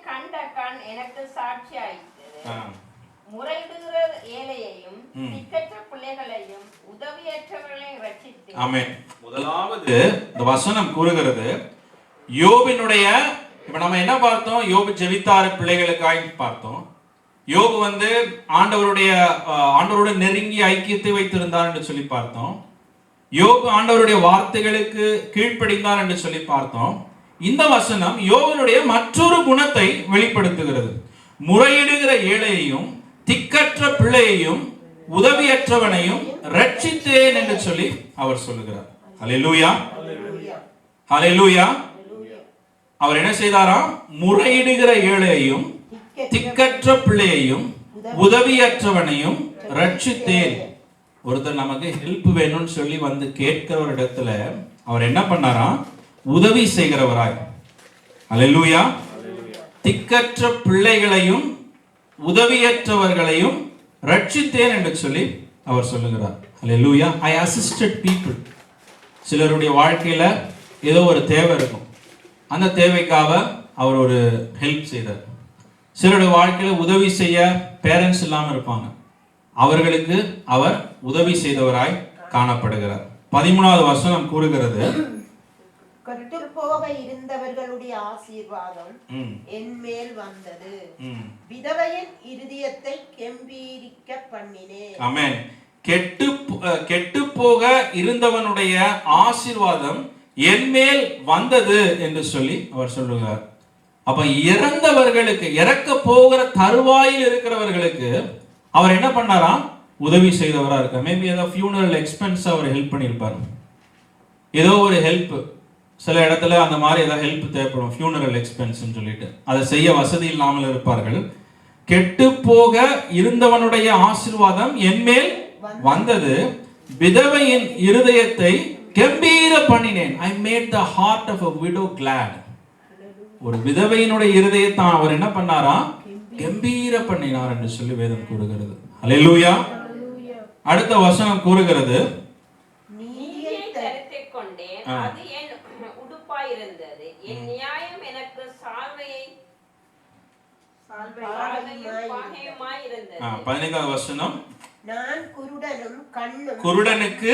கண்ட கண் எனக்கு சாட்சியாயிற்று. முறையிடுகிற ஏழையையும் திக்கற்ற பிள்ளைகளையும் உதவியற்றவர்களையும் ரட்சித்து. ஆமென். முதலாவது இந்த வசனம் கூறுகிறது யோபினுடைய, இப்ப நம்ம என்ன பார்த்தோம்? யோபு ஜெபித்தாரு பிள்ளைகளுக்காய் பார்த்தோம். யோபு ஆண்டவருடைய நெருங்கி ஐக்கியத்தை வைத்திருந்தார் என்று சொல்லி பார்த்தோம். யோபு ஆண்டவருடைய வார்த்தைகளுக்கு கீழ்ப்படிந்தார் என்று சொல்லி பார்த்தோம். இந்த வசனம் யோபுனுடைய மற்றொரு குணத்தை வெளிப்படுத்துகிறது. முறையிடுகிற ஏழையையும் திக்கற்ற பிள்ளையையும் உதவியற்றவனையும் ரட்சித்தேன் என்று சொல்லி அவர் சொல்லுகிறார். ஹல்லேலூயா, ஹல்லேலூயா. அவர் என்ன செய்தாராம்? முறையிடுகிற ஏழையையும் திக்கற்ற பிள்ளையையும் உதவியற்றவனையும் ரட்சித்தேன். ஒருத்தர் நமக்கு ஹெல்ப் வேணும்னு சொல்லி வந்து கேட்கிற இடத்துல அவர் என்ன பண்ணாராம்? உதவி செய்கிறவராய். ஹல்லேலூயா. திக்கற்ற பிள்ளைகளையும் உதவியற்றவர்களையும் ரட்சித்தேன் என்று சொல்லி அவர் சொல்லுகிறார். ஹல்லேலூயா. I assisted people. சிலருடைய வாழ்க்கையில ஏதோ ஒரு தேவை இருக்கும், அந்த தேவைக்காக அவர் ஒரு ஹெல்ப் செய்தார். சிலருடைய வாழ்க்கையில உதவி செய்ய பேரண்ட்ஸ் இல்லாம இருப்பாங்க, அவர்களுக்கு அவர் உதவி செய்தவராய் காணப்படுகிறார். 13வது வசனம் கூறுகிறது, கெட்டு போக இருந்தவர்களுடைய ஆசீர்வாதம் என் மேல் வந்தது, விதவையின் இருதயத்தை கெம்பீரிக்க பண்ணினேன். ஆமென். கெட்டு போக இருந்தவனுடைய ஆசீர்வாதம் என் மேல் வந்தது என்று சொல்லி அவர் சொல்லுகிறார். அப்ப இறந்தவர்களுக்கு, இறக்க போகிற தருவாயில் இருக்கிறவர்களுக்கு அவர் என்ன பண்ணாராம்? உதவி செய்தவரா இருக்க. மேபி ஏதோ ஃபியூனரல் எக்ஸ்பென்ஸ் அவர் ஹெல்ப் பண்ணியிருப்பார். ஏதோ ஒரு ஹெல்ப், சில இடத்துல அந்த மாதிரி ஏதாவது ஹெல்ப் தேவைப்படும், ஃபியூனரல் எக்ஸ்பென்ஸ் சொல்லிட்டு அதை செய்ய வசதி இல்லாமல் இருப்பார்கள். கெட்டு போக இருந்தவனுடைய ஆசீர்வாதம் என் மேல் வந்தது, விதவையின் இருதயத்தை கெம்பீர பண்ணினேன். I made the heart of a widow glad. ஒரு விதவையினுடைய இருதயத்தை அவர் என்ன பண்ணாரா? கம்பீர பண்ணினார் என்று சொல்லி வேதம் கூறுகிறது. அல்லேலூயா. அடுத்த வசனம் கூறுகிறது, நீதியை தரித்துக் கொண்டேன், அது என் உடுப்பாயிருந்தது, என் நியாயம் எனக்கு சால்வையும் பாகையுமாயிருந்தது. 15வது வசனம், நான் குருடனுக்கு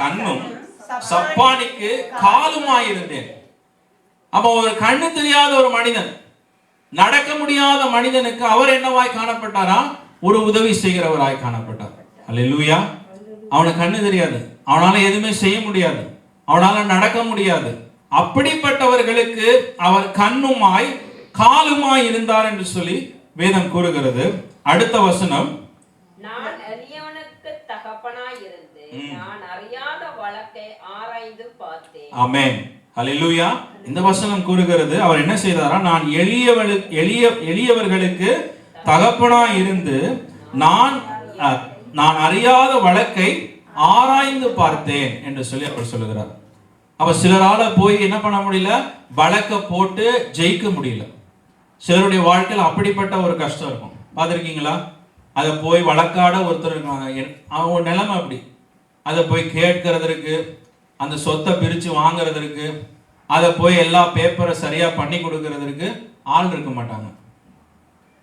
கண்ணும் சப்பானிக்கு காலுமாயிருந்தேன். அப்ப ஒரு கண்ணு தெரியாத ஒரு மனிதன், நடக்க முடியாத மனிதனுக்கு அவர் என்னவாய் காணப்பட்டாரா? ஒரு உதவி செய்கிறவராய் காணப்பட்டார். அல்லேலூயா. அவனுக்கு கண்ணு தெரியாது, அவனால எதுவுமே செய்ய முடியாது, அவனால நடக்க முடியாது. அப்படிப்பட்டவர்களுக்கு அவர் கண்ணுமாய் காலுமாய் இருந்தார் என்று சொல்லி வேதம் கூறுகிறது. அடுத்த வசனம், நான் எளியவனுக்கு தகப்பனாய் இருந்து நான் அறியாத வழக்கை ஆராய்ந்து பார்த்தேன். ஆமென். அல்லேலூயா. இந்த வசனம் கூறுகிறது, அவர் என்ன செய்தாரா? நான் எளியவர்களுக்கு தகப்பனாய் இருந்து நான் அறியாத வழக்கை ஆராய்ந்து பார்த்தேன் என்று சொல்லி அவர் சொல்லுகிறார். அப்ப சிலரால போய் என்ன பண்ண முடியல? வழக்க போட்டு ஜெயிக்க முடியல. சிலருடைய வாழ்க்கையில் அப்படிப்பட்ட ஒரு கஷ்டம் இருக்கும், பார்த்துருக்கீங்களா? அதை போய் வழக்காட ஒருத்தர் இருக்காங்க, அவங்க நிலைமை அப்படி. அதை போய் கேட்கறதற்கு, அந்த சொத்தை பிரித்து வாங்குறதற்கு, அதை போய் எல்லா பேப்பரை சரியா பண்ணி கொடுக்கறதற்கு ஆள் இருக்க மாட்டாங்க.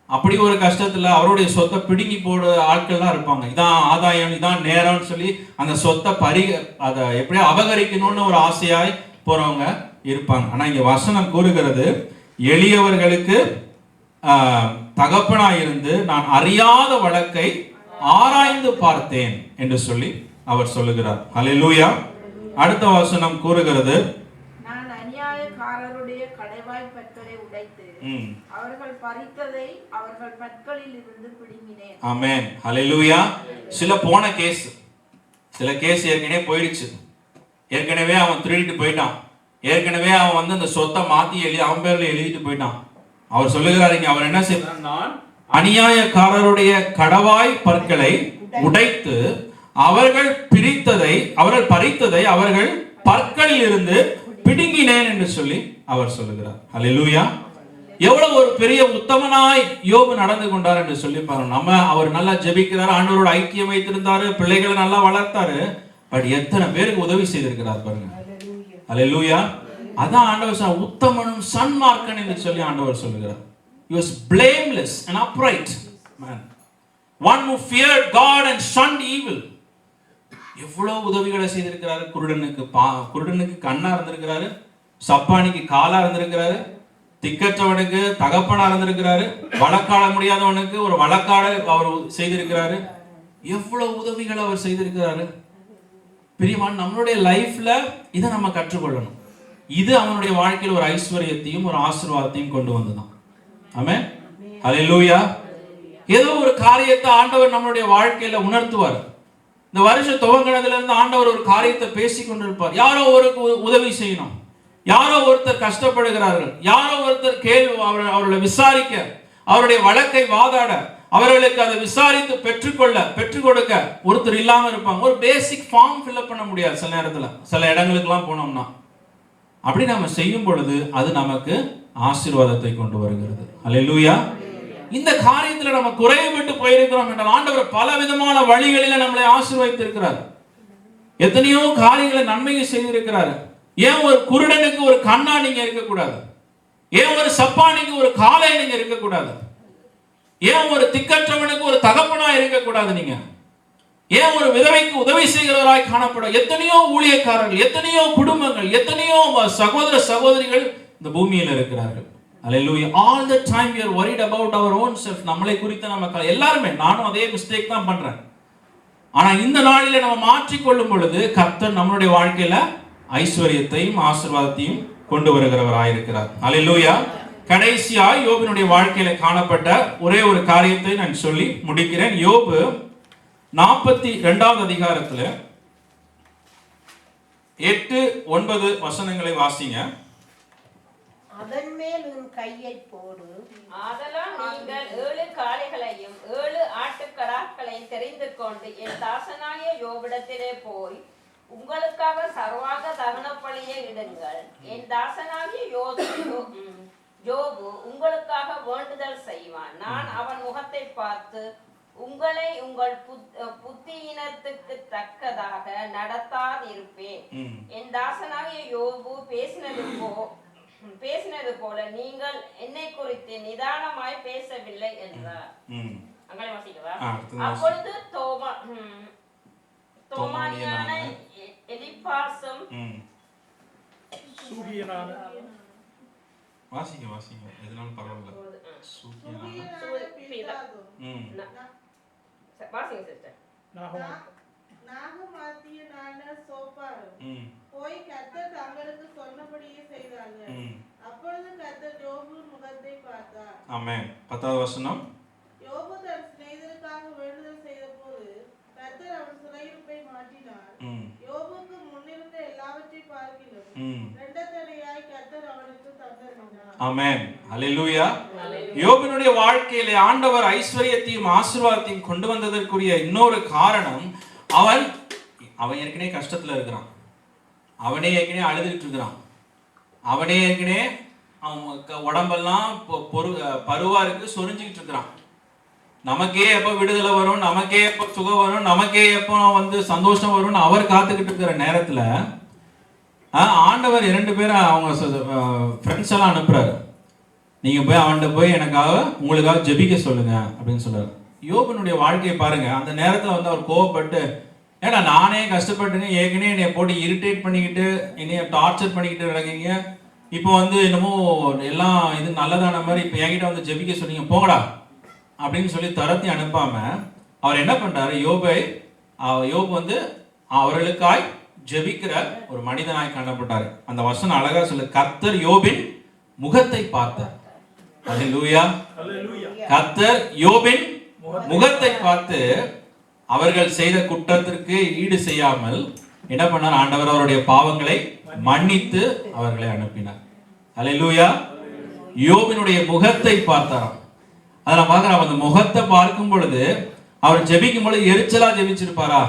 அப்படி ஒரு கஷ்டத்துல அவருடைய சொத்தை பிடுங்கி போட ஆட்கள் தான் இருப்பாங்க. இதான் ஆதாயம், இதான் நேரம்னு சொல்லி அந்த சொத்தை அதை எப்படியா அபகரிக்கணும்னு ஒரு ஆசையாய் போறவங்க இருப்பாங்க. ஆனா இங்க வசனம் கூறுகிறது, எளியவர்களுக்கு தகப்பனாய் இருந்து நான் அறியாத வழக்கை ஆராய்ந்து பார்த்தேன் என்று சொல்லி அவர் சொல்லுகிறார். அல்லேலூயா. அடுத்த வசனம் கூறுகிறது, நான் அநியாயக்காரருடைய கடைவாய் பற்களை உடைத்து அவர்கள் பறித்ததை அவர்கள் பற்களில் இருந்து பிடுங்கினேன். ஆமென். அல்லேலூயா. சில போன கேஸ், சில கேஸ் ஏற்கனவே போயிடுச்சு, ஏற்கனவே அவன் திருடிட்டு போயிட்டான், ஏற்கனவே அவன் வந்து அந்த சொத்தை மாத்தி அவன் பேர்ல எழுதிட்டு போயிட்டான். அவர் சொல்லுகிறார், அவர் என்ன செய்தார்? நான் அநியாயக்காரருடைய கடவாய் பற்களை உடைத்து அவர்கள் பறித்ததை அவர்கள் பற்களில் இருந்து பிடுங்கினேன் என்று சொல்லி அவர் சொல்லுகிறார். அல்லேலூயா. எவ்வளவு ஒரு பெரிய உத்தமனாய் யோபு நடந்து கொண்டார் என்று சொல்லி பாருங்க. அவர் நல்லா ஜெபிக்கிறார், ஆண்டவரோட ஐக்கியம் வைத்திருந்தாரு, பிள்ளைகளை நல்லா வளர்த்தாரு. பட் எத்தனை பேருக்கு உதவி செய்திருக்கிறார் பாருங்க. அல்லேலூயா. அதான் ஆண்டவர் உத்தமனும் சன்மார்க்கன் என்று சொல்லி ஆண்டவர் சொல்லுகிறார். He was blameless and upright man, one who feared God and shunned evil. எவ்வளவு உதவிகளை செய்திருக்கிறாரு. குருடனுக்கு கண்ணா இருந்திருக்கிறாரு, சப்பானிக்கு காலா இருந்திருக்கிறாரு, திக்கற்றவனுக்கு தகப்பனா இருந்திருக்கிறாரு, வழக்காட முடியாதவனுக்கு ஒரு வழக்காட அவர் செய்திருக்கிறாரு. எவ்வளவு உதவிகளை அவர் செய்திருக்கிறாரு. பிரியமான நம்மளுடைய லைஃப்ல இதை நம்ம கற்றுக்கொள்ளணும். இது அவனுடைய வாழ்க்கையில் ஒரு ஐஸ்வர்யத்தையும் ஒரு ஆசீர்வாதத்தையும் கொண்டு வந்ததான். ஆமென். அல்லேலூயா. ஏதோ ஒரு காரியத்தை ஆண்டவர் நம்மளுடைய வாழ்க்கையில உணர்த்துவார். இந்த வருஷம் துவங்கினதுல இருந்து ஆண்டவர் ஒரு காரியத்தை பேசி கொண்டிருப்பார். யாரோ ஒரு உதவி செய்யணும், யாரோ ஒருத்தர் கஷ்டப்படுகிறார்கள், யாரோ ஒருத்தர் அவர்களை விசாரிக்க, அவருடைய வழக்கை வாதாட, அவர்களுக்கு அதை விசாரித்து பெற்றுக் கொடுக்க ஒருத்தர் இல்லாம இருப்பாங்க. ஒரு பேசிக் ஃபார்ம் ஃபில்அப் பண்ண முடியாது சில நேரத்துல. சில இடங்களுக்கெல்லாம் போனோம்னா அப்படி நம்ம செய்யும் பொழுது அது நமக்கு ஆசீர்வாதத்தை கொண்டு வருகிறது. அல்லேலூயா. இந்த காரியத்துல நம்ம குறைவுபட்டு போயிருக்கிறோம் என்றால் ஆண்டவர் பல விதமான வழிகளில நம்மளை ஆசீர்வதித்திருக்கிறார். எத்தனையோ காரியங்களை நன்மையை செய்திருக்கிறார். ஏன் ஒரு குருடனுக்கு ஒரு கண்ணா நீங்க இருக்கக்கூடாது? ஏன் ஒரு சப்பானிக்கு ஒரு காலை நீங்க இருக்கக்கூடாது? ஏன் ஒரு திக்கற்றவனுக்கு ஒரு தகப்பனா இருக்கக்கூடாது? நீங்க ஏன் ஒரு விதவைக்கு உதவி செய்கிறவராய் காணப்பட? எத்தனையோ ஊழியக்காரர்கள், எத்தனையோ குடும்பங்கள், எத்தனையோ சகோதர சகோதரிகள் இந்த பூமியில் இருக்கிறார்கள். Hallelujah. All the time we are worried about our own self. நம்மளை குறித்து நம்ம எல்லாருமே, நானும் அதே மிஸ்டேக் தான் பண்றேன். ஆனா இந்த நாளில நம்ம மாற்றிக்கொள்ளும் பொழுது கர்த்தர் நம்மளுடைய வாழ்க்கையில ஐஸ்வர்யத்தையும் ஆசீர்வாதத்தையும் கொண்டு வருகிறவராய் இருக்கிறார். Hallelujah. கடைசியா யோபினுடைய வாழ்க்கையில காணப்பட்ட ஒரே ஒரு காரியத்தை நான் சொல்லி முடிக்கிறேன். யோபு 42வது அதிகாரத்துல 8-9 வசனங்களை வாசிங்க. அதன் மேல் உன் கையை போடு. ஆதலால் நீங்கள் 7 காளைகளையும் 7 ஆட்டுக்கடாக்களையும் தெரிந்து கொண்டு என் தாசனாகிய யோபிடத்திலே போய் உங்களுக்காக சர்வாங்க தகன பலியை இடுங்கள். என் தாசனாகிய யோபு உங்களுக்காக வேண்டுதல் செய்வான், நான் அவன் முகத்தை பார்த்து உங்களை உங்கள் புத்தியினத்துக்கு தக்கதாக நடத்தாதிருப்பேன். என் தாசனாகிய யோபு பேசினது போல நீங்கள் என்னை குறித்து நிதானமாய் பேசவில்லை என்றார். அங்கே வாசிக்கவா? அப்பொழுது தோமானியான எலிப்பாசும் வாசிங்க எதனாலும் பரவாயில்ல. நாகமாத்தியனான சோப்பாரும் போய் கர்த்தர் தங்களுக்கு சொன்னபடியே செய்தார்கள். அப்பொழுது கர்த்தர் யோபு முகத்தை பார்த்தார். ஆமென். 10வது வசனம். யோபு தன் சிநேகிதருக்காக வேண்டுதல் செய்தபோது கர்த்தர் அவன் சிறையிருப்பை மாற்றினார். யோபுக்கு முன்னிருந்த எல்லாவற்றை பார்க்கிலும் இரண்டத்தனையாய் கர்த்தர் அவனுக்கு தந்தருளினார். ஆமென். ஹல்லேலூயா. யோபுனுடைய வாழ்க்கையிலே ஆண்டவர் ஐஸ்வரியத்தையும் ஆசீர்வாதத்தையும் கொண்டு வந்ததற்குரிய இன்னொரு காரணம், அவன் ஏற்கனவே கஷ்டத்துல இருக்கிறான், அவனே ஏற்கனவே அழுதுகிட்டு இருக்கிறான், அவனே ஏற்கனவே அவன் உடம்பெல்லாம் பருவா இருக்கு, சொரிஞ்சுக்கிட்டு இருக்கிறான். நமக்கே எப்போ விடுதலை வரும், நமக்கே எப்போ சுகம் வரும், நமக்கே எப்போ சந்தோஷம் வரும்னு அவர் காத்துக்கிட்டு இருக்கிற நேரத்துல ஆண்டவர் 2 பேரும் அவங்க ஃப்ரெண்ட்ஸ் எல்லாம் அனுப்புறாரு. நீங்க போய் அவன்கிட்ட போய் உங்களுக்காக ஜெபிக்க சொல்லுங்க அப்படின்னு சொல்றாரு. யோபனுடைய வாழ்க்கையை பாருங்க. அந்த நேரத்துல அவர் கோவப்பட்டு, ஏன்னா நானே கஷ்டப்பட்டுங்க, ஏற்கனவே என்னை போட்டு இரிட்டேட் பண்ணிக்கிட்டு என்னைய டார்ச்சர் பண்ணிக்கிட்டு இருக்கீங்க, இப்போ என்னமோ எல்லாம் இது நல்லதான மாதிரி இப்போ என்கிட்ட ஜெபிக்க சொன்னீங்க, போங்கடா அப்படின்னு சொல்லி தரத்தி அனுப்பாம அவர் என்ன பண்றாரு, யோபு அவர்களுக்காய் ஜெபிக்கிற ஒரு மனிதனாய் காணப்பட்டாரு. அந்த வசனம் அழகா சொல்லு, கர்த்தர் யோபின் முகத்தை பார்த்தார். ஹல்லேலூயா. கர்த்தர் யோபின் முகத்தை பார்த்து அவர்கள் செய்த குற்றத்திற்கு ஈடு செய்யாமல் என்ன பண்ணார், ஆண்டவர் அவருடைய பாவங்களை மன்னித்து அவர்களை அனுப்பினார். ஹல்லேலூயா. யோபினுடைய முகத்தை பார்த்தாராம். அதில் பார்க்குறான், அந்த முகத்தை பார்க்கும் பொழுது அவர் ஜெபிக்கும் பொழுது எரிச்சலா ஜெபிச்சிருப்பாரா,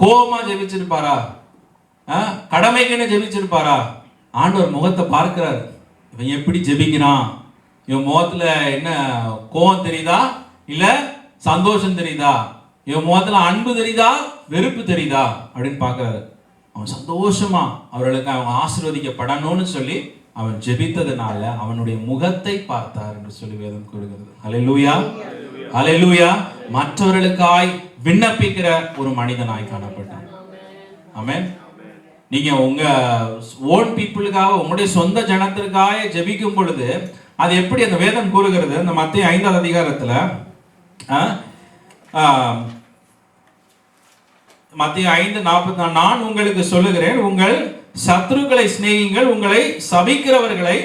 கோபமா ஜெபிச்சிருப்பாரா, கடமைக்குன்னு ஜெபிச்சிருப்பாரா? ஆண்டவர் முகத்தை பார்க்கிறார். இவன் எப்படி ஜெபிக்கிறான், இவன் முகத்துல என்ன கோபம் தெரியுதா இல்ல சந்தோஷம் தெரியுதா, இவன் முகத்துல அன்பு தெரியுதா வெறுப்பு தெரியுதா அப்படின்னு பார்க்கிறாரு. அவன் சந்தோஷமா அவர்களுக்கு அவங்க ஆசீர்வதிக்கப்படணும்னு சொல்லி அவன் ஜெபித்ததுனால அவனுடைய முகத்தை பார்த்தார் என்று சொல்லி வேதம் கூறுகிறது. ஹல்லேலூயா. ஹல்லேலூயா. மற்றவர்களுக்காய் விண்ணப்பிக்கிற ஒரு மனிதனாய் காணப்பட்டான். ஆமென். நீங்க உங்க ஓன் பீப்புளுக்காக, உங்களுடைய சொந்த ஜனத்திற்காக ஜெபிக்கும் பொழுது அது எப்படி அந்த வேதம் கூறுகிறது, அந்த மத்தேயு 5வது அதிகாரத்துல மத்தேயு 5:44, நான் உங்களுக்கு சொல்லுகிறேன், உங்கள் சத்துருக்களை சிநேகியுங்கள், உங்களை சபிக்கிறவர்களை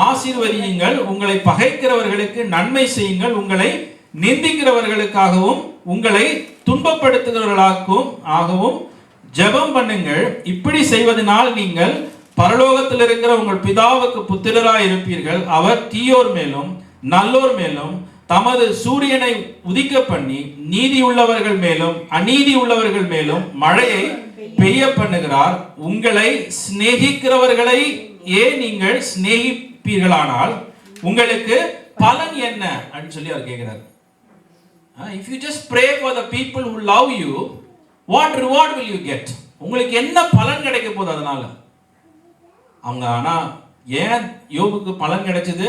ஆசீர்வதியுங்கள், உங்களை பகைக்கிறவர்களுக்கு நன்மை செய்யுங்கள், உங்களை நிந்திக்கிறவர்களுக்காகவும் உங்களை துன்பப்படுத்துகிறவர்களாகவும் ஜெபம் பண்ணுங்கள். இப்படி செய்வதனால் நீங்கள் பரலோகத்தில் இருக்கிற உங்கள் பிதாவுக்கு புத்திரராய் இருப்பீர்கள். அவர் தீயோர் மேலும் நல்லோர் மேலும் தமது சூரியனை உதிக்க பண்ணி நீதி உள்ளவர்கள் மேலும் அநீதி உள்ளவர்கள் மேலும் மழையை பெய்ய பண்ணுகிறார். உங்களை சிநேகிக்கிறவர்களை நீங்கள் சிநேகிப்பீர்களானால் உங்களுக்கு பலன் என்ன அப்படின்னு சொல்லி அவர் கேட்கிறார். If you just pray for the people who love you, what reward will you get? உங்களுக்கு என்ன பலன் கிடைக்க போகுது அதனால? அவங்க ஆனா ஏன் யோபுக்கு பலன் கிடைச்சது?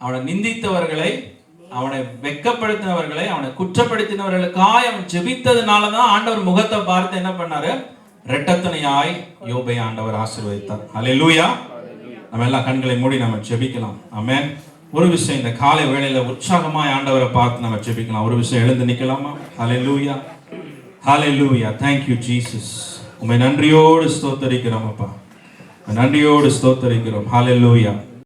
அவனை நிந்தித்தவர்களை, அவனை வெட்கப்படுத்தினவர்களை, அவனை குற்றப்படுத்தினவர்களுக்காக அவன் ஜெபித்ததுனால தான் ஆண்டவர் முகத்தை பார்த்து என்ன பண்ணாரு, இரட்டத்தனையாய் யோபை ஆண்டவர் ஆசீர்வதித்தார். ஹல்லேலூயா. நம்ம எல்லாம் கண்களை மூடி நம்ம ஜெபிக்கலாம். ஆமென். ஒரு விஷயம், இந்த காலை வேளையில உற்சாகமாய் ஆண்டவரை பார்த்து நம்ம ஜெபிக்கலாம். ஒரு விஷயம், எழுந்து நிக்கலாமா? ஹல்லேலூயா. ஹல்லேலூயா. Thank you Jesus. உம்மை நன்றியோடு ஸ்தோத்திரிக்கிறோம் அப்பா, நன்றியோடு ஸ்தோத்திரிக்கிறோம். ஹல்லேலூயா.